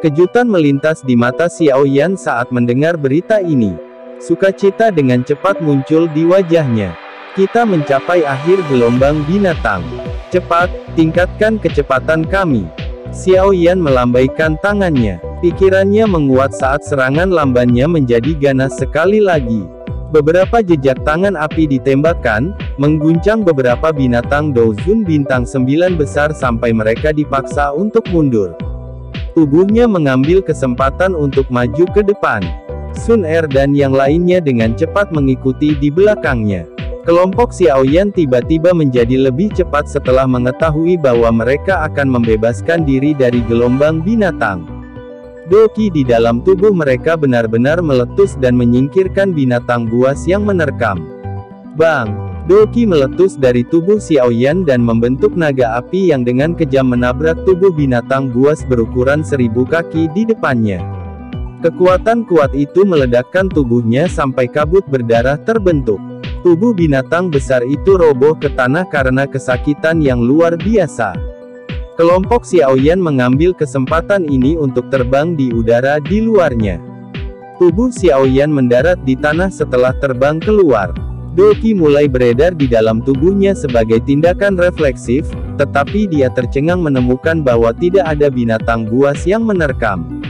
Kejutan melintas di mata Xiao Yan saat mendengar berita ini. Sukacita dengan cepat muncul di wajahnya. Kita mencapai akhir gelombang binatang. Cepat, tingkatkan kecepatan kami. Xiao Yan melambaikan tangannya. Pikirannya menguat saat serangan lambannya menjadi ganas sekali lagi. Beberapa jejak tangan api ditembakkan, mengguncang beberapa binatang Douzun bintang 9 besar sampai mereka dipaksa untuk mundur. Tubuhnya mengambil kesempatan untuk maju ke depan. Sun Er dan yang lainnya dengan cepat mengikuti di belakangnya. Kelompok Xiao Yan tiba-tiba menjadi lebih cepat setelah mengetahui bahwa mereka akan membebaskan diri dari gelombang binatang. Doqi di dalam tubuh mereka benar-benar meletus dan menyingkirkan binatang buas yang menerkam. Bang! Doqi meletus dari tubuh Xiao Yan dan membentuk naga api yang dengan kejam menabrak tubuh binatang buas berukuran 1000 kaki di depannya. Kekuatan kuat itu meledakkan tubuhnya sampai kabut berdarah terbentuk. Tubuh binatang besar itu roboh ke tanah karena kesakitan yang luar biasa. Kelompok Xiao Yan mengambil kesempatan ini untuk terbang di udara di luarnya. Tubuh Xiao Yan mendarat di tanah setelah terbang keluar. Doqi mulai beredar di dalam tubuhnya sebagai tindakan refleksif, tetapi dia tercengang menemukan bahwa tidak ada binatang buas yang menerkam.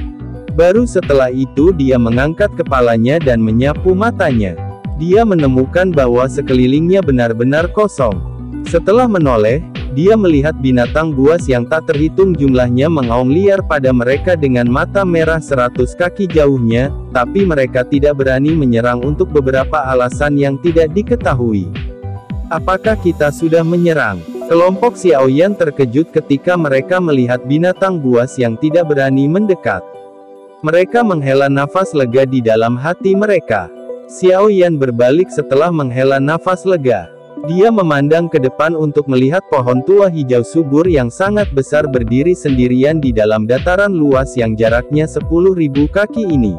Baru setelah itu dia mengangkat kepalanya dan menyapu matanya. Dia menemukan bahwa sekelilingnya benar-benar kosong. Setelah menoleh, dia melihat binatang buas yang tak terhitung jumlahnya mengaum liar pada mereka dengan mata merah 100 kaki jauhnya, tapi mereka tidak berani menyerang untuk beberapa alasan yang tidak diketahui. Apakah kita sudah menyerang? Kelompok Xiao Yan terkejut ketika mereka melihat binatang buas yang tidak berani mendekat. Mereka menghela nafas lega di dalam hati mereka. Xiao Yan berbalik setelah menghela nafas lega. Dia memandang ke depan untuk melihat pohon tua hijau subur yang sangat besar berdiri sendirian di dalam dataran luas yang jaraknya 10.000 kaki ini.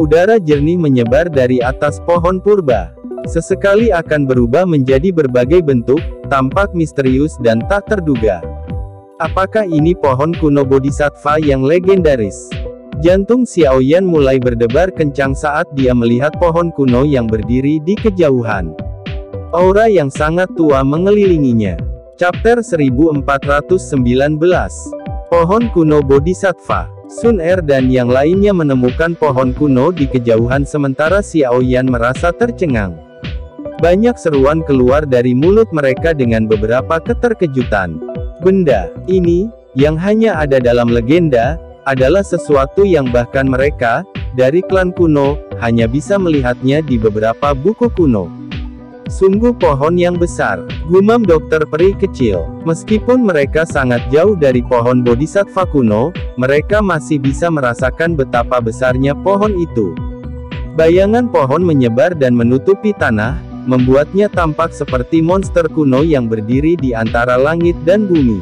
Udara jernih menyebar dari atas pohon purba. Sesekali akan berubah menjadi berbagai bentuk, tampak misterius dan tak terduga. Apakah ini pohon kuno Bodhisattva yang legendaris? Jantung Xiao Yan mulai berdebar kencang saat dia melihat pohon kuno yang berdiri di kejauhan. Aura yang sangat tua mengelilinginya. Chapter 1419. Pohon kuno Bodhisattva. Sun Er dan yang lainnya menemukan pohon kuno di kejauhan sementara Xiao Yan merasa tercengang. Banyak seruan keluar dari mulut mereka dengan beberapa keterkejutan. Benda ini, yang hanya ada dalam legenda, adalah sesuatu yang bahkan mereka, dari klan kuno, hanya bisa melihatnya di beberapa buku kuno. Sungguh pohon yang besar, gumam dokter peri kecil. Meskipun mereka sangat jauh dari pohon bodhisattva kuno, mereka masih bisa merasakan betapa besarnya pohon itu. Bayangan pohon menyebar dan menutupi tanah, membuatnya tampak seperti monster kuno yang berdiri di antara langit dan bumi.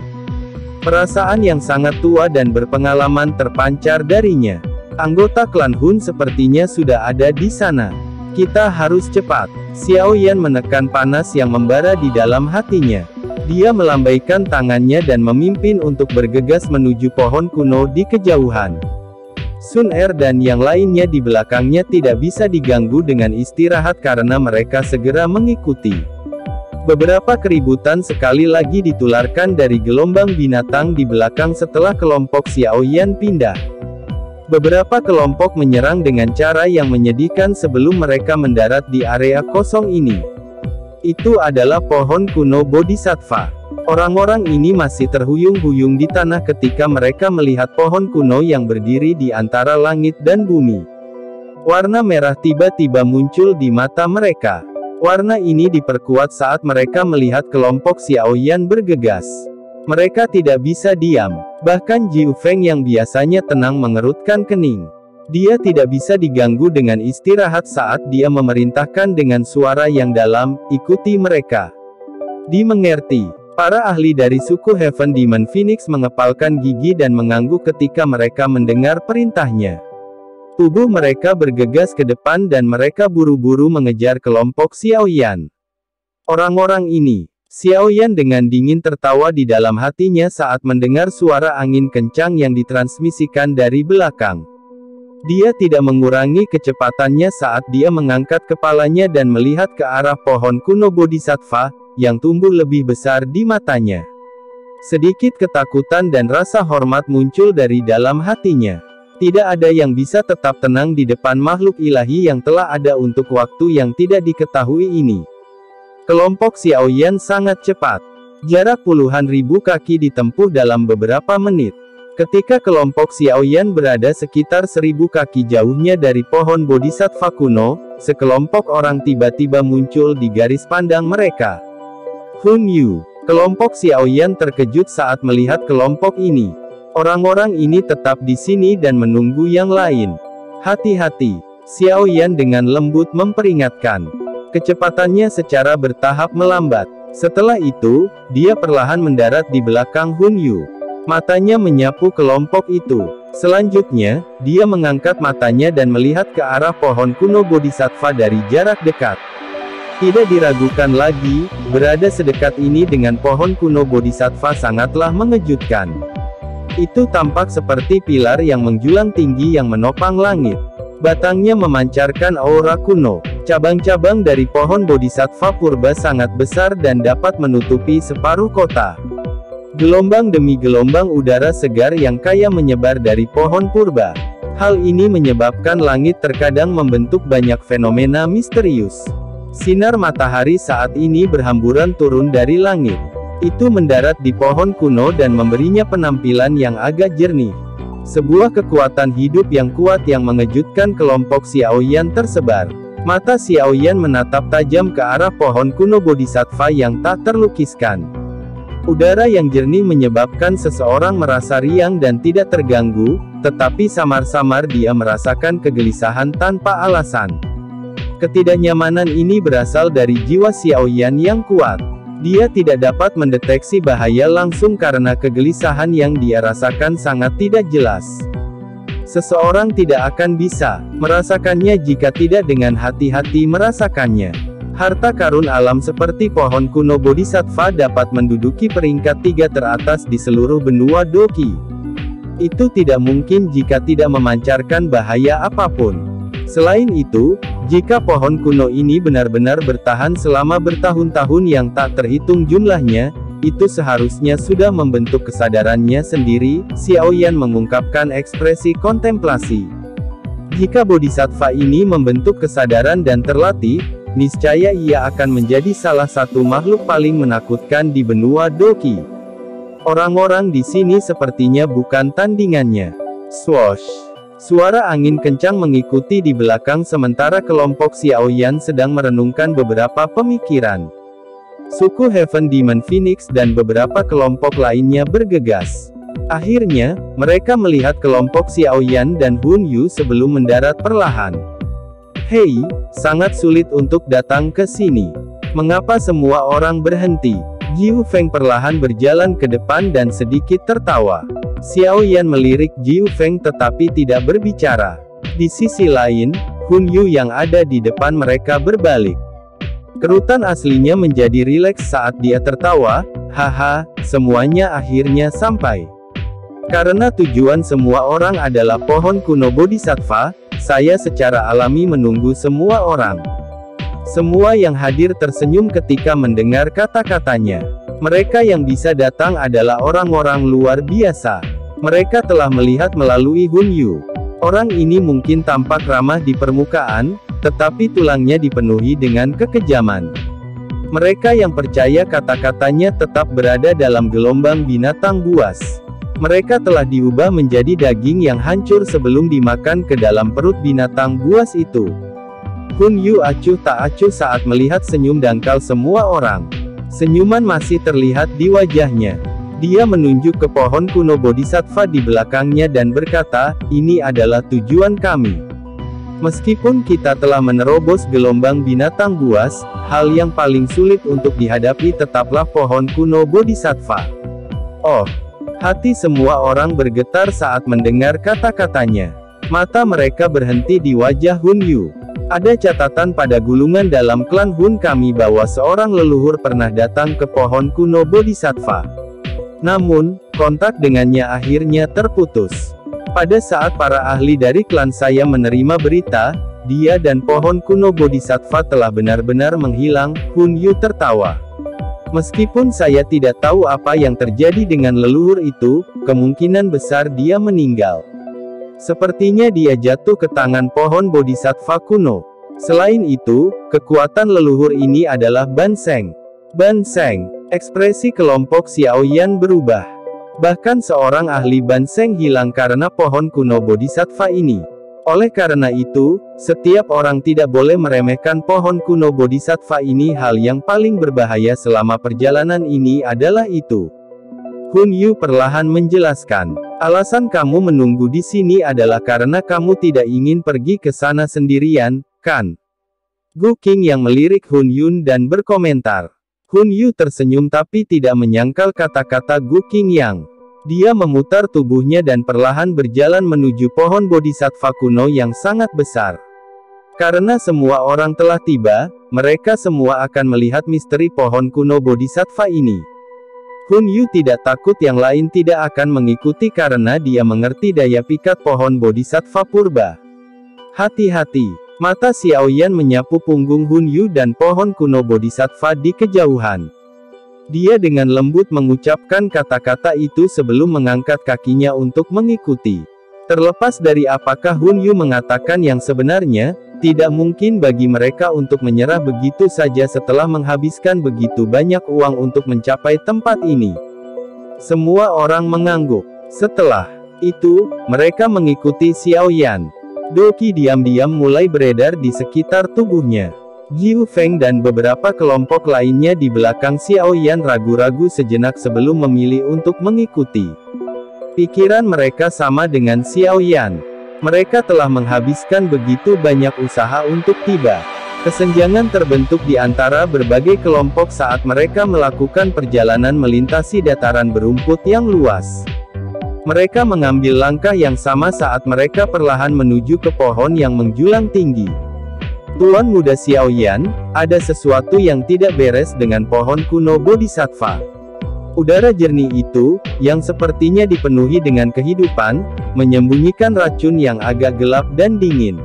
Perasaan yang sangat tua dan berpengalaman terpancar darinya. Anggota klan Hun sepertinya sudah ada di sana. Kita harus cepat. Xiao Yan menekan panas yang membara di dalam hatinya. Dia melambaikan tangannya dan memimpin untuk bergegas menuju pohon kuno di kejauhan. Sun Er dan yang lainnya di belakangnya tidak bisa diganggu dengan istirahat karena mereka segera mengikuti. Beberapa keributan sekali lagi ditularkan dari gelombang binatang di belakang setelah kelompok Xiao Yan pindah. Beberapa kelompok menyerang dengan cara yang menyedihkan sebelum mereka mendarat di area kosong ini. Itu adalah pohon kuno bodhisattva. Orang-orang ini masih terhuyung-huyung di tanah ketika mereka melihat pohon kuno yang berdiri di antara langit dan bumi. Warna merah tiba-tiba muncul di mata mereka. Warna ini diperkuat saat mereka melihat kelompok Xiao Yan bergegas. Mereka tidak bisa diam. Bahkan Jiu Feng yang biasanya tenang mengerutkan kening. Dia tidak bisa diganggu dengan istirahat saat dia memerintahkan dengan suara yang dalam, ikuti mereka. Dimengerti. Para ahli dari suku Heaven Demon Phoenix mengepalkan gigi dan mengangguk ketika mereka mendengar perintahnya. Tubuh mereka bergegas ke depan dan mereka buru-buru mengejar kelompok Xiao Yan. Orang-orang ini. Xiao Yan dengan dingin tertawa di dalam hatinya saat mendengar suara angin kencang yang ditransmisikan dari belakang. Dia tidak mengurangi kecepatannya saat dia mengangkat kepalanya dan melihat ke arah pohon kuno bodhisattva, yang tumbuh lebih besar di matanya. Sedikit ketakutan dan rasa hormat muncul dari dalam hatinya. Tidak ada yang bisa tetap tenang di depan makhluk ilahi yang telah ada untuk waktu yang tidak diketahui ini. Kelompok Xiao Yan sangat cepat. Jarak puluhan ribu kaki ditempuh dalam beberapa menit. Ketika kelompok Xiao Yan berada sekitar 1000 kaki jauhnya dari pohon bodhisattva kuno, sekelompok orang tiba-tiba muncul di garis pandang mereka. Hun Yu. Kelompok Xiao Yan terkejut saat melihat kelompok ini. Orang-orang ini tetap di sini dan menunggu yang lain. Hati-hati. Xiao Yan dengan lembut memperingatkan. Kecepatannya secara bertahap melambat. Setelah itu, dia perlahan mendarat di belakang Hun Yu. Matanya menyapu kelompok itu. Selanjutnya, dia mengangkat matanya dan melihat ke arah pohon kuno bodhisattva dari jarak dekat. Tidak diragukan lagi, berada sedekat ini dengan pohon kuno bodhisattva sangatlah mengejutkan. Itu tampak seperti pilar yang menjulang tinggi yang menopang langit. Batangnya memancarkan aura kuno. Cabang-cabang dari pohon bodhisattva purba sangat besar dan dapat menutupi separuh kota. Gelombang demi gelombang udara segar yang kaya menyebar dari pohon purba. Hal ini menyebabkan langit terkadang membentuk banyak fenomena misterius. Sinar matahari saat ini berhamburan turun dari langit. Itu mendarat di pohon kuno dan memberinya penampilan yang agak jernih. Sebuah kekuatan hidup yang kuat yang mengejutkan kelompok Xiao Yan tersebar. Mata Xiao Yan menatap tajam ke arah pohon kuno bodhisattva yang tak terlukiskan. Udara yang jernih menyebabkan seseorang merasa riang dan tidak terganggu, tetapi samar-samar dia merasakan kegelisahan tanpa alasan. Ketidaknyamanan ini berasal dari jiwa Xiao Yan yang kuat. Dia tidak dapat mendeteksi bahaya langsung karena kegelisahan yang dia rasakan sangat tidak jelas. Seseorang tidak akan bisa merasakannya jika tidak dengan hati-hati merasakannya. Harta karun alam seperti pohon kuno bodhisattva dapat menduduki peringkat 3 teratas di seluruh benua Doki. Itu tidak mungkin jika tidak memancarkan bahaya apapun. Selain itu, jika pohon kuno ini benar-benar bertahan selama bertahun-tahun yang tak terhitung jumlahnya, itu seharusnya sudah membentuk kesadarannya sendiri. Xiaoyan mengungkapkan ekspresi kontemplasi. Jika bodhisattva ini membentuk kesadaran dan terlatih, niscaya ia akan menjadi salah satu makhluk paling menakutkan di benua Doqi. Orang-orang di sini sepertinya bukan tandingannya. Swoosh! Suara angin kencang mengikuti di belakang sementara kelompok Xiaoyan sedang merenungkan beberapa pemikiran. Suku Heaven Demon Phoenix dan beberapa kelompok lainnya bergegas. Akhirnya, mereka melihat kelompok Xiaoyan dan Hun Yu sebelum mendarat perlahan. Hei, sangat sulit untuk datang ke sini. Mengapa semua orang berhenti? Jiu Feng perlahan berjalan ke depan dan sedikit tertawa. Xiaoyan melirik Jiu Feng tetapi tidak berbicara. Di sisi lain, Hun Yu yang ada di depan mereka berbalik. Kerutan aslinya menjadi rileks saat dia tertawa. Haha, semuanya akhirnya sampai. Karena tujuan semua orang adalah pohon kuno Bodhisattva, saya secara alami menunggu semua orang. Semua yang hadir tersenyum ketika mendengar kata-katanya. Mereka yang bisa datang adalah orang-orang luar biasa. Mereka telah melihat melalui Hun Yu. Orang ini mungkin tampak ramah di permukaan, tetapi tulangnya dipenuhi dengan kekejaman. Mereka yang percaya kata-katanya tetap berada dalam gelombang binatang buas. Mereka telah diubah menjadi daging yang hancur sebelum dimakan ke dalam perut binatang buas itu. Hun Yu acuh tak acuh saat melihat senyum dangkal semua orang. Senyuman masih terlihat di wajahnya. Dia menunjuk ke pohon kuno Bodhisattva di belakangnya dan berkata, ini adalah tujuan kami. Meskipun kita telah menerobos gelombang binatang buas, hal yang paling sulit untuk dihadapi tetaplah pohon kuno Bodhisattva. Oh! Hati semua orang bergetar saat mendengar kata-katanya. Mata mereka berhenti di wajah Hun Yu. Ada catatan pada gulungan dalam klan Hun kami bahwa seorang leluhur pernah datang ke pohon kuno Bodhisattva. Namun, kontak dengannya akhirnya terputus. Pada saat para ahli dari klan saya menerima berita, dia dan pohon kuno Bodhisattva telah benar-benar menghilang. Hun Yu tertawa. Meskipun saya tidak tahu apa yang terjadi dengan leluhur itu, kemungkinan besar dia meninggal. Sepertinya dia jatuh ke tangan pohon Bodhisattva kuno. Selain itu, kekuatan leluhur ini adalah Ban Sheng. Ban Sheng. Ekspresi kelompok Xiaoyan berubah. Bahkan seorang ahli Ban Sheng hilang karena pohon kuno Bodhisattva ini. Oleh karena itu, setiap orang tidak boleh meremehkan pohon kuno Bodhisattva ini. Hal yang paling berbahaya selama perjalanan ini adalah itu. Hun Yu perlahan menjelaskan. Alasan kamu menunggu di sini adalah karena kamu tidak ingin pergi ke sana sendirian, kan? Gu Qing yang melirik Hun Yun dan berkomentar. Hun Yu tersenyum tapi tidak menyangkal kata-kata Gu Qing yang. Dia memutar tubuhnya dan perlahan berjalan menuju pohon Bodhisattva kuno yang sangat besar. Karena semua orang telah tiba, mereka semua akan melihat misteri pohon kuno Bodhisattva ini. Hun Yu tidak takut yang lain tidak akan mengikuti karena dia mengerti daya pikat pohon Bodhisattva purba. Hati-hati, mata Xiaoyan menyapu punggung Hun Yu dan pohon kuno Bodhisattva di kejauhan. Dia dengan lembut mengucapkan kata-kata itu sebelum mengangkat kakinya untuk mengikuti. Terlepas dari apakah Hun Yu mengatakan yang sebenarnya, tidak mungkin bagi mereka untuk menyerah begitu saja setelah menghabiskan begitu banyak uang untuk mencapai tempat ini. Semua orang mengangguk. Setelah itu, mereka mengikuti Xiaoyan. Doqi diam-diam mulai beredar di sekitar tubuhnya. Jiu Feng dan beberapa kelompok lainnya di belakang Xiaoyan ragu-ragu sejenak sebelum memilih untuk mengikuti. Pikiran mereka sama dengan Xiaoyan. Mereka telah menghabiskan begitu banyak usaha untuk tiba. Kesenjangan terbentuk di antara berbagai kelompok saat mereka melakukan perjalanan melintasi dataran berumput yang luas. Mereka mengambil langkah yang sama saat mereka perlahan menuju ke pohon yang menjulang tinggi. Tuan Muda Xiaoyan, ada sesuatu yang tidak beres dengan pohon kuno Bodhisattva. Udara jernih itu, yang sepertinya dipenuhi dengan kehidupan, menyembunyikan racun yang agak gelap dan dingin.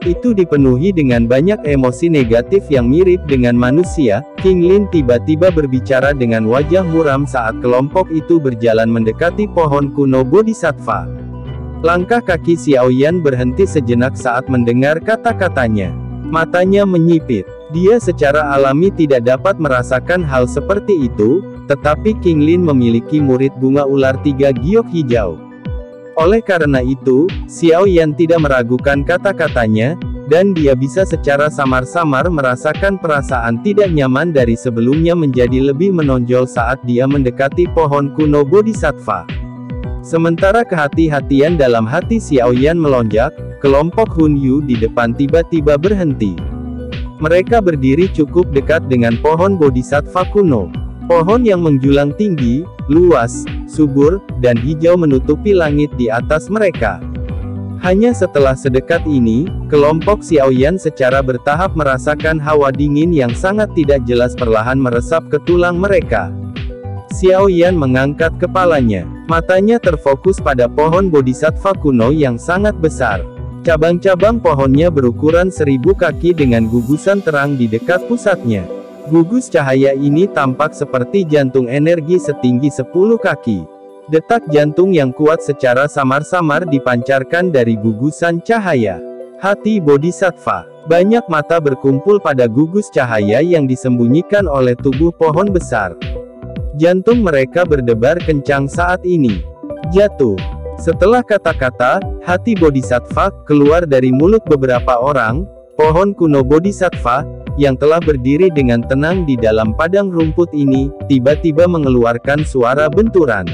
itu dipenuhi dengan banyak emosi negatif yang mirip dengan manusia. King Lin tiba-tiba berbicara dengan wajah muram saat kelompok itu berjalan mendekati pohon kuno Bodhisattva. Langkah kaki Xiaoyan berhenti sejenak saat mendengar kata-katanya. Matanya menyipit. Dia secara alami tidak dapat merasakan hal seperti itu, tetapi King Lin memiliki murid bunga ular 3 giok hijau. Oleh karena itu, Xiaoyan tidak meragukan kata-katanya, dan dia bisa secara samar-samar merasakan perasaan tidak nyaman dari sebelumnya menjadi lebih menonjol saat dia mendekati pohon kuno Bodhisattva. Sementara kehati-hatian dalam hati Xiaoyan melonjak, kelompok Hun Yu di depan tiba-tiba berhenti. Mereka berdiri cukup dekat dengan pohon Bodhisattva kuno. Pohon yang menjulang tinggi, luas, subur, dan hijau menutupi langit di atas mereka. Hanya setelah sedekat ini, kelompok Xiaoyan secara bertahap merasakan hawa dingin yang sangat tidak jelas perlahan meresap ke tulang mereka. Xiaoyan mengangkat kepalanya. Matanya terfokus pada pohon Bodhisattva kuno yang sangat besar. Cabang-cabang pohonnya berukuran 1000 kaki dengan gugusan terang di dekat pusatnya. Gugus cahaya ini tampak seperti jantung energi setinggi 10 kaki. Detak jantung yang kuat secara samar-samar dipancarkan dari gugusan cahaya. Hati Bodhisattva. Banyak mata berkumpul pada gugus cahaya yang disembunyikan oleh tubuh pohon besar. Jantung mereka berdebar kencang saat ini. Jatuh. Setelah kata-kata, hati Bodhisattva, keluar dari mulut beberapa orang, pohon kuno Bodhisattva, yang telah berdiri dengan tenang di dalam padang rumput ini, tiba-tiba mengeluarkan suara benturan.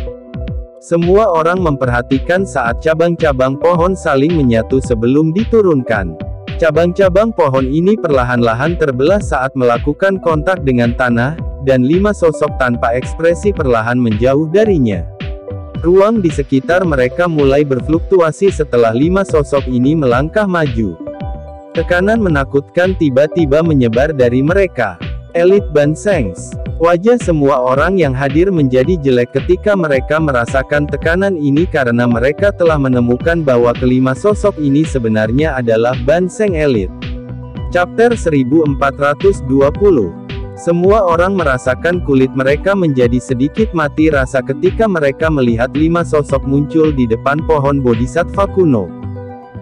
Semua orang memperhatikan saat cabang-cabang pohon saling menyatu sebelum diturunkan. Cabang-cabang pohon ini perlahan-lahan terbelah saat melakukan kontak dengan tanah, dan 5 sosok tanpa ekspresi perlahan menjauh darinya. Ruang di sekitar mereka mulai berfluktuasi setelah 5 sosok ini melangkah maju. Tekanan menakutkan tiba-tiba menyebar dari mereka. Elit Bansengs. Wajah semua orang yang hadir menjadi jelek ketika mereka merasakan tekanan ini karena mereka telah menemukan bahwa kelima sosok ini sebenarnya adalah Banseng Elit. Chapter 1420. Semua orang merasakan kulit mereka menjadi sedikit mati rasa ketika mereka melihat 5 sosok muncul di depan pohon Bodhisattva kuno.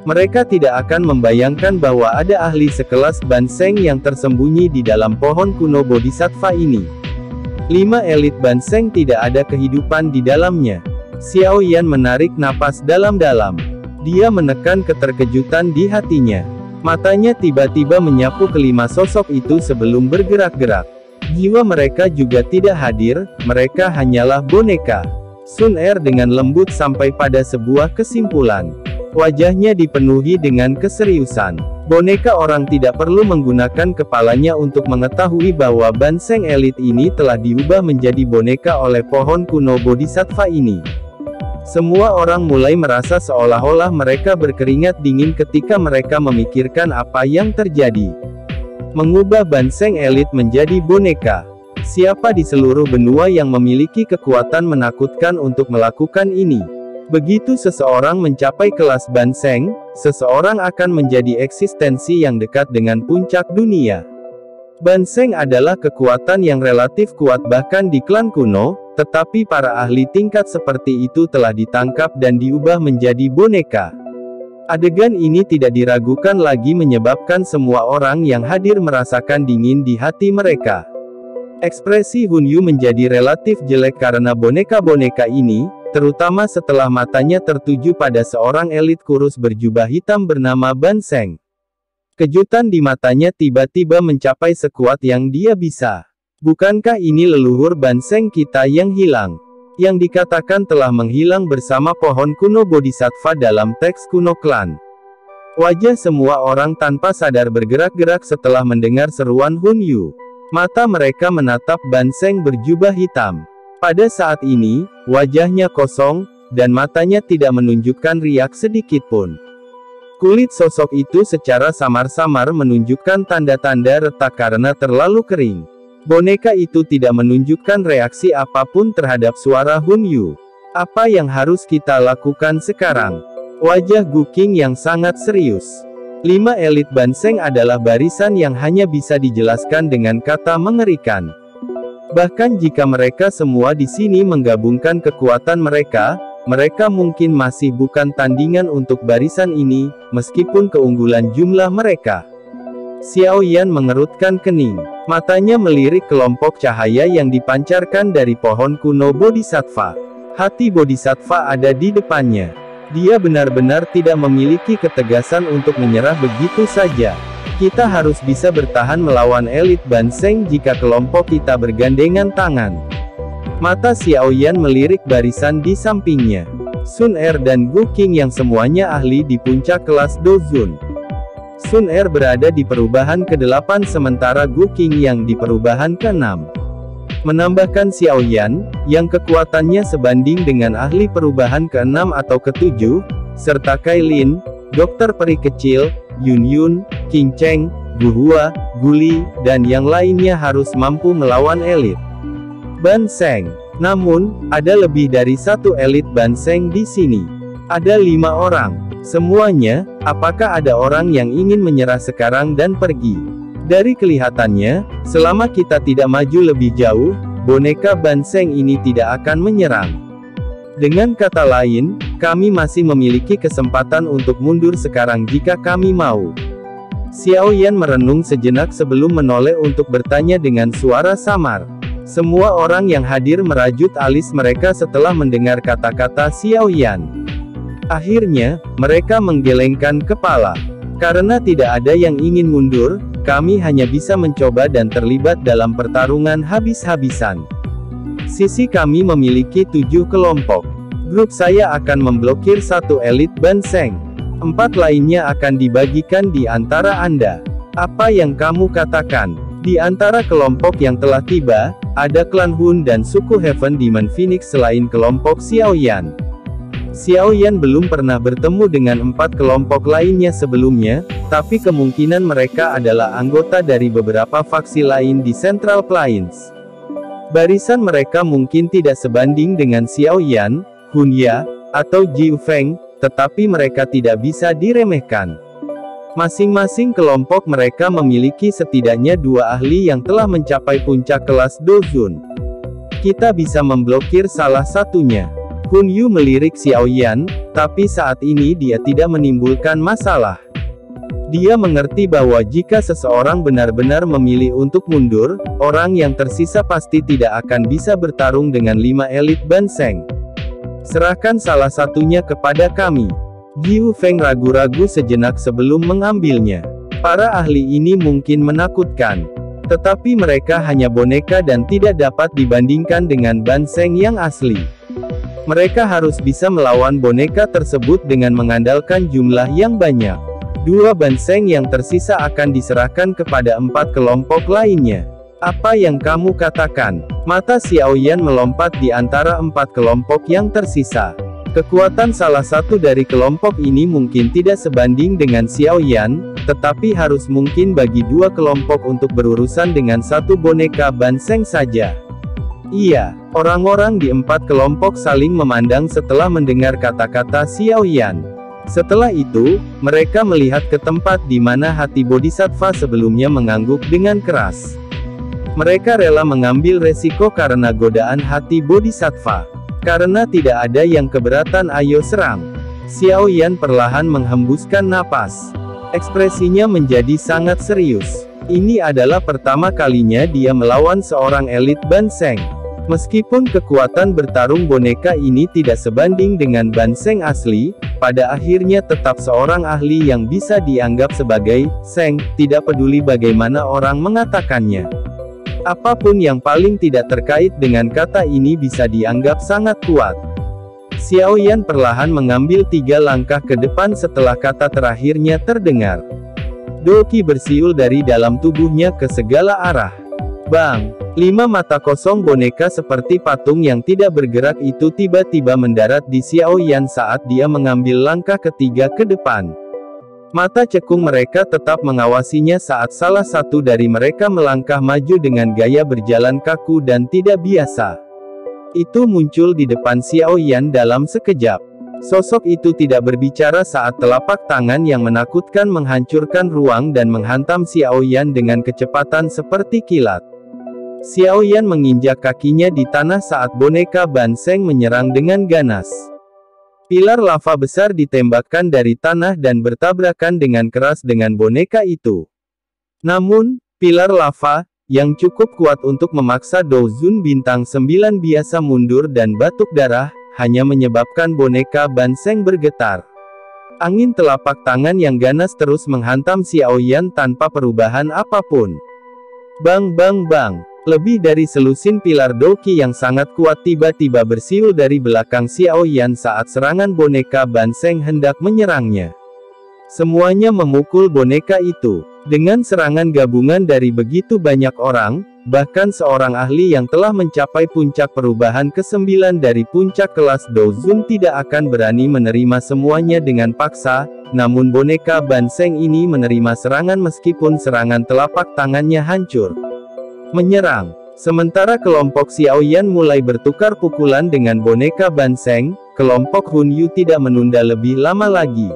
Mereka tidak akan membayangkan bahwa ada ahli sekelas Banseng yang tersembunyi di dalam pohon kuno Bodhisattva ini. 5 elit Banseng tidak ada kehidupan di dalamnya. Xiaoyan menarik napas dalam-dalam. Dia menekan keterkejutan di hatinya. Matanya tiba-tiba menyapu kelima sosok itu sebelum bergerak-gerak. Jiwa mereka juga tidak hadir, mereka hanyalah boneka. Sun Er dengan lembut sampai pada sebuah kesimpulan. Wajahnya dipenuhi dengan keseriusan. Boneka orang tidak perlu menggunakan kepalanya untuk mengetahui bahwa Banseng Elit ini telah diubah menjadi boneka oleh pohon kuno Bodhisattva ini. Semua orang mulai merasa seolah-olah mereka berkeringat dingin ketika mereka memikirkan apa yang terjadi. Mengubah Banseng Elit menjadi boneka. Siapa di seluruh benua yang memiliki kekuatan menakutkan untuk melakukan ini? Begitu seseorang mencapai kelas Banseng, seseorang akan menjadi eksistensi yang dekat dengan puncak dunia. Banseng adalah kekuatan yang relatif kuat bahkan di klan kuno, tetapi para ahli tingkat seperti itu telah ditangkap dan diubah menjadi boneka. Adegan ini tidak diragukan lagi menyebabkan semua orang yang hadir merasakan dingin di hati mereka. Ekspresi Hun Yu menjadi relatif jelek karena boneka-boneka ini, terutama setelah matanya tertuju pada seorang elit kurus berjubah hitam bernama Banseng. Kejutan di matanya tiba-tiba mencapai sekuat yang dia bisa. Bukankah ini leluhur Banseng kita yang hilang? Yang dikatakan telah menghilang bersama pohon kuno Bodhisattva dalam teks kuno klan. Wajah semua orang tanpa sadar bergerak-gerak setelah mendengar seruan Hun Yu. Mata mereka menatap Banseng berjubah hitam. Pada saat ini, wajahnya kosong, dan matanya tidak menunjukkan riak sedikit pun. Kulit sosok itu secara samar-samar menunjukkan tanda-tanda retak karena terlalu kering. Boneka itu tidak menunjukkan reaksi apapun terhadap suara Hun Yu. Apa yang harus kita lakukan sekarang? Wajah Gu Qing yang sangat serius. 5 elit Banseng adalah barisan yang hanya bisa dijelaskan dengan kata mengerikan. Bahkan jika mereka semua di sini menggabungkan kekuatan mereka, mereka mungkin masih bukan tandingan untuk barisan ini, meskipun keunggulan jumlah mereka. Xiao Yan mengerutkan kening. Matanya melirik kelompok cahaya yang dipancarkan dari pohon kuno Bodhisattva. Hati Bodhisattva ada di depannya. Dia benar-benar tidak memiliki ketegasan untuk menyerah begitu saja. Kita harus bisa bertahan melawan elit Banseng jika kelompok kita bergandengan tangan. Mata Xiao Yan melirik barisan di sampingnya. Sun Er dan Gu Qing yang semuanya ahli di puncak kelas Dozun. Sun Er berada di perubahan ke-8 sementara Gu Qing yang di perubahan ke-6. Menambahkan Xiao Yan, yang kekuatannya sebanding dengan ahli perubahan ke-6 atau ke-7, serta Kai Lin, Dokter Peri Kecil, Yun Yun, Qing Cheng, Gu Hua, Guli, dan yang lainnya harus mampu melawan elit Banseng. Namun, ada lebih dari satu elit Banseng di sini. Ada 5 orang. Semuanya, apakah ada orang yang ingin menyerah sekarang dan pergi? Dari kelihatannya, selama kita tidak maju lebih jauh, boneka Banseng ini tidak akan menyerang. Dengan kata lain, kami masih memiliki kesempatan untuk mundur sekarang jika kami mau. Xiao Yan merenung sejenak sebelum menoleh untuk bertanya dengan suara samar. Semua orang yang hadir merajut alis mereka setelah mendengar kata-kata Xiao Yan. Akhirnya, mereka menggelengkan kepala. Karena tidak ada yang ingin mundur, kami hanya bisa mencoba dan terlibat dalam pertarungan habis-habisan. Sisi kami memiliki 7 kelompok. Grup saya akan memblokir 1 elit Banseng. 4 lainnya akan dibagikan di antara Anda. Apa yang kamu katakan? Di antara kelompok yang telah tiba, ada klan Hun dan suku Heaven Demon Phoenix selain kelompok Xiao Yan. Xiao Yan belum pernah bertemu dengan 4 kelompok lainnya sebelumnya, tapi kemungkinan mereka adalah anggota dari beberapa faksi lain di Central Plains. Barisan mereka mungkin tidak sebanding dengan Xiao Yan, Hun Ya, atau Jiu Feng, tetapi mereka tidak bisa diremehkan. Masing-masing kelompok mereka memiliki setidaknya 2 ahli yang telah mencapai puncak kelas Dozun. Kita bisa memblokir salah satunya. Hun Yu melirik Xiao Yan, tapi saat ini dia tidak menimbulkan masalah. Dia mengerti bahwa jika seseorang benar-benar memilih untuk mundur, orang yang tersisa pasti tidak akan bisa bertarung dengan 5 elit Banseng. Serahkan salah satunya kepada kami. Jiu Feng ragu-ragu sejenak sebelum mengambilnya. Para ahli ini mungkin menakutkan. Tetapi mereka hanya boneka dan tidak dapat dibandingkan dengan Banseng yang asli. Mereka harus bisa melawan boneka tersebut dengan mengandalkan jumlah yang banyak. 2 Banseng yang tersisa akan diserahkan kepada 4 kelompok lainnya. Apa yang kamu katakan? Mata Xiao Yan melompat di antara 4 kelompok yang tersisa. Kekuatan salah satu dari kelompok ini mungkin tidak sebanding dengan Xiao Yan, tetapi harus mungkin bagi 2 kelompok untuk berurusan dengan 1 boneka Banseng saja. Iya, orang-orang di 4 kelompok saling memandang setelah mendengar kata-kata Xiao Yan. Setelah itu, mereka melihat ke tempat di mana hati Bodhisattva sebelumnya mengangguk dengan keras. Mereka rela mengambil resiko karena godaan hati Bodhisattva. Karena tidak ada yang keberatan, ayo serang. Xiao Yan perlahan menghembuskan napas. Ekspresinya menjadi sangat serius. Ini adalah pertama kalinya dia melawan seorang elit Banseng. Meskipun kekuatan bertarung boneka ini tidak sebanding dengan Banseng asli, pada akhirnya tetap seorang ahli yang bisa dianggap sebagai Seng, tidak peduli bagaimana orang mengatakannya. Apapun yang paling tidak terkait dengan kata ini bisa dianggap sangat kuat. Xiao Yan perlahan mengambil 3 langkah ke depan setelah kata terakhirnya terdengar. Doki bersiul dari dalam tubuhnya ke segala arah. Bang! 5 mata kosong boneka seperti patung yang tidak bergerak itu tiba-tiba mendarat di Xiao Yan saat dia mengambil langkah ketiga ke depan. Mata cekung mereka tetap mengawasinya saat salah satu dari mereka melangkah maju dengan gaya berjalan kaku dan tidak biasa. Itu muncul di depan Xiao Yan dalam sekejap. Sosok itu tidak berbicara saat telapak tangan yang menakutkan menghancurkan ruang dan menghantam Xiaoyan dengan kecepatan seperti kilat. Xiaoyan menginjak kakinya di tanah saat boneka Banseng menyerang dengan ganas. Pilar lava besar ditembakkan dari tanah dan bertabrakan dengan keras dengan boneka itu. Namun, pilar lava, yang cukup kuat untuk memaksa Douzun bintang 9 biasa mundur dan batuk darah, hanya menyebabkan boneka Banseng bergetar. Angin telapak tangan yang ganas terus menghantam Xiaoyan tanpa perubahan apapun. Bang bang bang. Lebih dari selusin pilar Doqi yang sangat kuat tiba-tiba bersiul dari belakang Xiaoyan saat serangan boneka Banseng hendak menyerangnya. Semuanya memukul boneka itu. Dengan serangan gabungan dari begitu banyak orang, bahkan seorang ahli yang telah mencapai puncak perubahan ke-9 dari puncak kelas Douzun tidak akan berani menerima semuanya dengan paksa, namun boneka Banseng ini menerima serangan meskipun serangan telapak tangannya hancur. Menyerang. Sementara kelompok Xiaoyan mulai bertukar pukulan dengan boneka Banseng, kelompok Hunyu tidak menunda lebih lama lagi.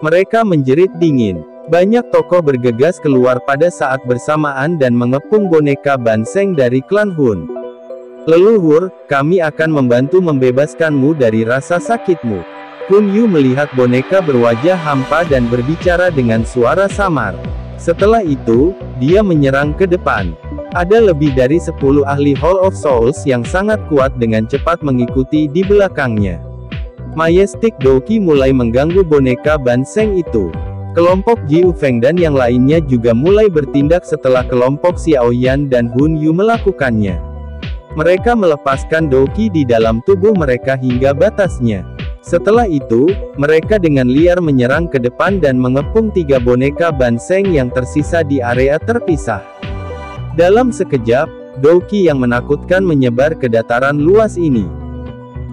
Mereka menjerit dingin. Banyak tokoh bergegas keluar pada saat bersamaan dan mengepung boneka Banseng dari klan Hun. Leluhur, kami akan membantu membebaskanmu dari rasa sakitmu. Hunyu melihat boneka berwajah hampa dan berbicara dengan suara samar. Setelah itu, dia menyerang ke depan. Ada lebih dari 10 ahli Hall of Souls yang sangat kuat dengan cepat mengikuti di belakangnya. Majestic Doqi mulai mengganggu boneka Banseng itu. Kelompok Jiu Feng dan yang lainnya juga mulai bertindak setelah kelompok Xiaoyan dan Hunyu melakukannya. Mereka melepaskan Doqi di dalam tubuh mereka hingga batasnya. Setelah itu, mereka dengan liar menyerang ke depan dan mengepung 3 boneka Banseng yang tersisa di area terpisah. Dalam sekejap, Doqi yang menakutkan menyebar ke dataran luas ini.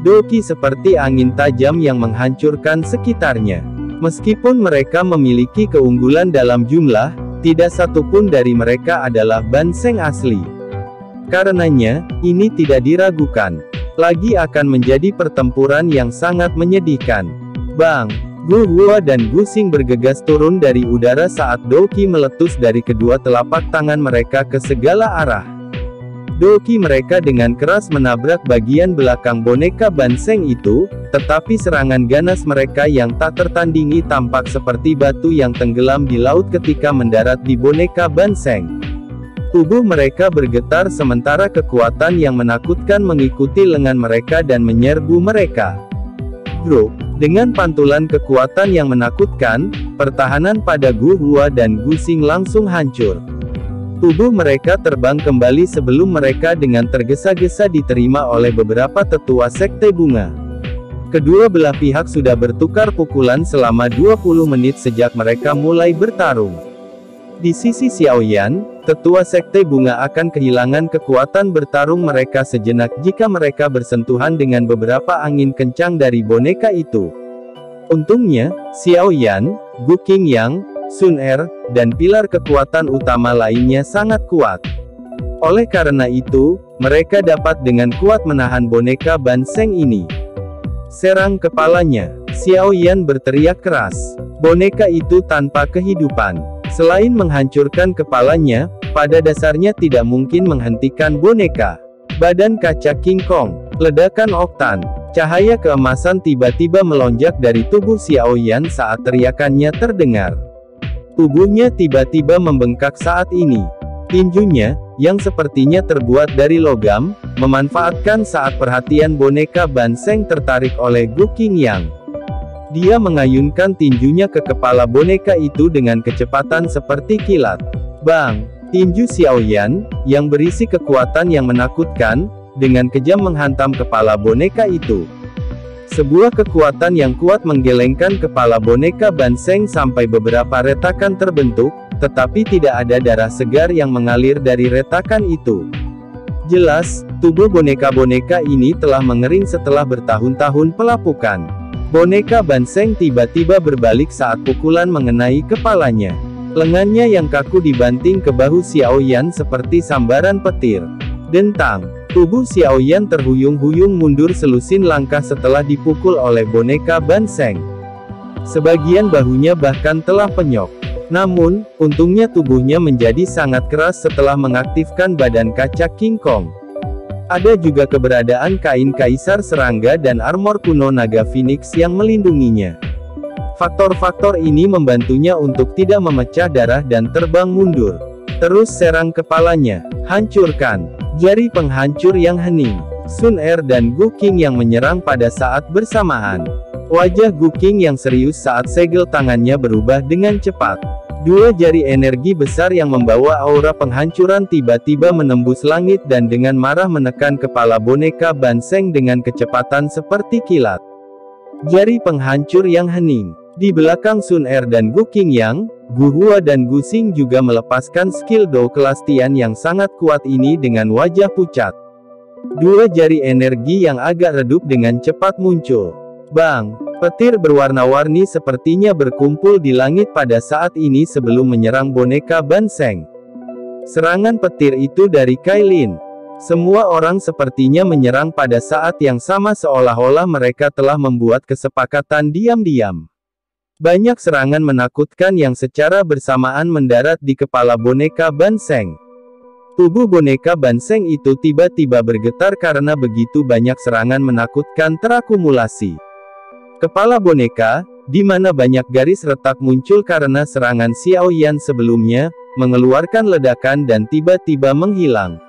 Doqi seperti angin tajam yang menghancurkan sekitarnya. Meskipun mereka memiliki keunggulan dalam jumlah, tidak satupun dari mereka adalah Banseng asli. Karenanya, ini tidak diragukan. Lagi akan menjadi pertempuran yang sangat menyedihkan. Bang! Gu Hua dan Gu Xing bergegas turun dari udara saat Doqi meletus dari kedua telapak tangan mereka ke segala arah. Doqi mereka dengan keras menabrak bagian belakang boneka Banseng itu, tetapi serangan ganas mereka yang tak tertandingi tampak seperti batu yang tenggelam di laut ketika mendarat di boneka Banseng. Tubuh mereka bergetar sementara kekuatan yang menakutkan mengikuti lengan mereka dan menyerbu mereka. Bro, dengan pantulan kekuatan yang menakutkan, pertahanan pada Gu Hua dan Gu Xing langsung hancur. Tubuh mereka terbang kembali sebelum mereka dengan tergesa-gesa diterima oleh beberapa tetua sekte bunga. Kedua belah pihak sudah bertukar pukulan selama 20 menit sejak mereka mulai bertarung. Di sisi Xiaoyan, tetua sekte bunga akan kehilangan kekuatan bertarung mereka sejenak jika mereka bersentuhan dengan beberapa angin kencang dari boneka itu. Untungnya, Xiaoyan, Gu Qingyang, Sun Er, dan pilar kekuatan utama lainnya sangat kuat. Oleh karena itu, mereka dapat dengan kuat menahan boneka Banseng ini. Serang kepalanya. Xiaoyan berteriak keras. Boneka itu tanpa kehidupan. Selain menghancurkan kepalanya, pada dasarnya tidak mungkin menghentikan boneka. Badan kaca King Kong. Ledakan oktan. Cahaya keemasan tiba-tiba melonjak dari tubuh Xiaoyan saat teriakannya terdengar. Tubuhnya tiba-tiba membengkak saat ini. Tinjunya, yang sepertinya terbuat dari logam, memanfaatkan saat perhatian boneka Banseng tertarik oleh Gu Qingyang. Dia mengayunkan tinjunya ke kepala boneka itu dengan kecepatan seperti kilat. Bang! Tinju Xiaoyan, yang berisi kekuatan yang menakutkan, dengan kejam menghantam kepala boneka itu. Sebuah kekuatan yang kuat menggelengkan kepala boneka Banseng sampai beberapa retakan terbentuk, tetapi tidak ada darah segar yang mengalir dari retakan itu. Jelas, tubuh boneka-boneka ini telah mengering setelah bertahun-tahun pelapukan. Boneka Banseng tiba-tiba berbalik saat pukulan mengenai kepalanya. Lengannya yang kaku dibanting ke bahu Xiaoyan seperti sambaran petir. Dentang. Tubuh Xiaoyan terhuyung-huyung mundur selusin langkah setelah dipukul oleh boneka Ban Sheng. Sebagian bahunya bahkan telah penyok. Namun, untungnya tubuhnya menjadi sangat keras setelah mengaktifkan badan kaca King Kong. Ada juga keberadaan kain kaisar serangga dan armor kuno naga Phoenix yang melindunginya. Faktor-faktor ini membantunya untuk tidak memecah darah dan terbang mundur. Terus serang kepalanya. Hancurkan. Jari penghancur yang hening. Sun Er dan Gu Qing yang menyerang pada saat bersamaan. Wajah Gu Qing yang serius saat segel tangannya berubah dengan cepat. Dua jari energi besar yang membawa aura penghancuran tiba-tiba menembus langit dan dengan marah menekan kepala boneka Ban Sheng dengan kecepatan seperti kilat. Jari penghancur yang hening. Di belakang Sun Er dan Gu Qing yang, Gu Hua dan Gu Xing juga melepaskan skill Do kelas Tian yang sangat kuat ini dengan wajah pucat. Dua jari energi yang agak redup dengan cepat muncul. Bang! Petir berwarna-warni sepertinya berkumpul di langit pada saat ini sebelum menyerang boneka Ban Sheng. Serangan petir itu dari Kailin. Semua orang sepertinya menyerang pada saat yang sama seolah-olah mereka telah membuat kesepakatan diam-diam. Banyak serangan menakutkan yang secara bersamaan mendarat di kepala boneka Ban Sheng. Tubuh boneka Ban Sheng itu tiba-tiba bergetar karena begitu banyak serangan menakutkan terakumulasi. Kepala boneka, di mana banyak garis retak muncul karena serangan Xiaoyan sebelumnya, mengeluarkan ledakan dan tiba-tiba menghilang.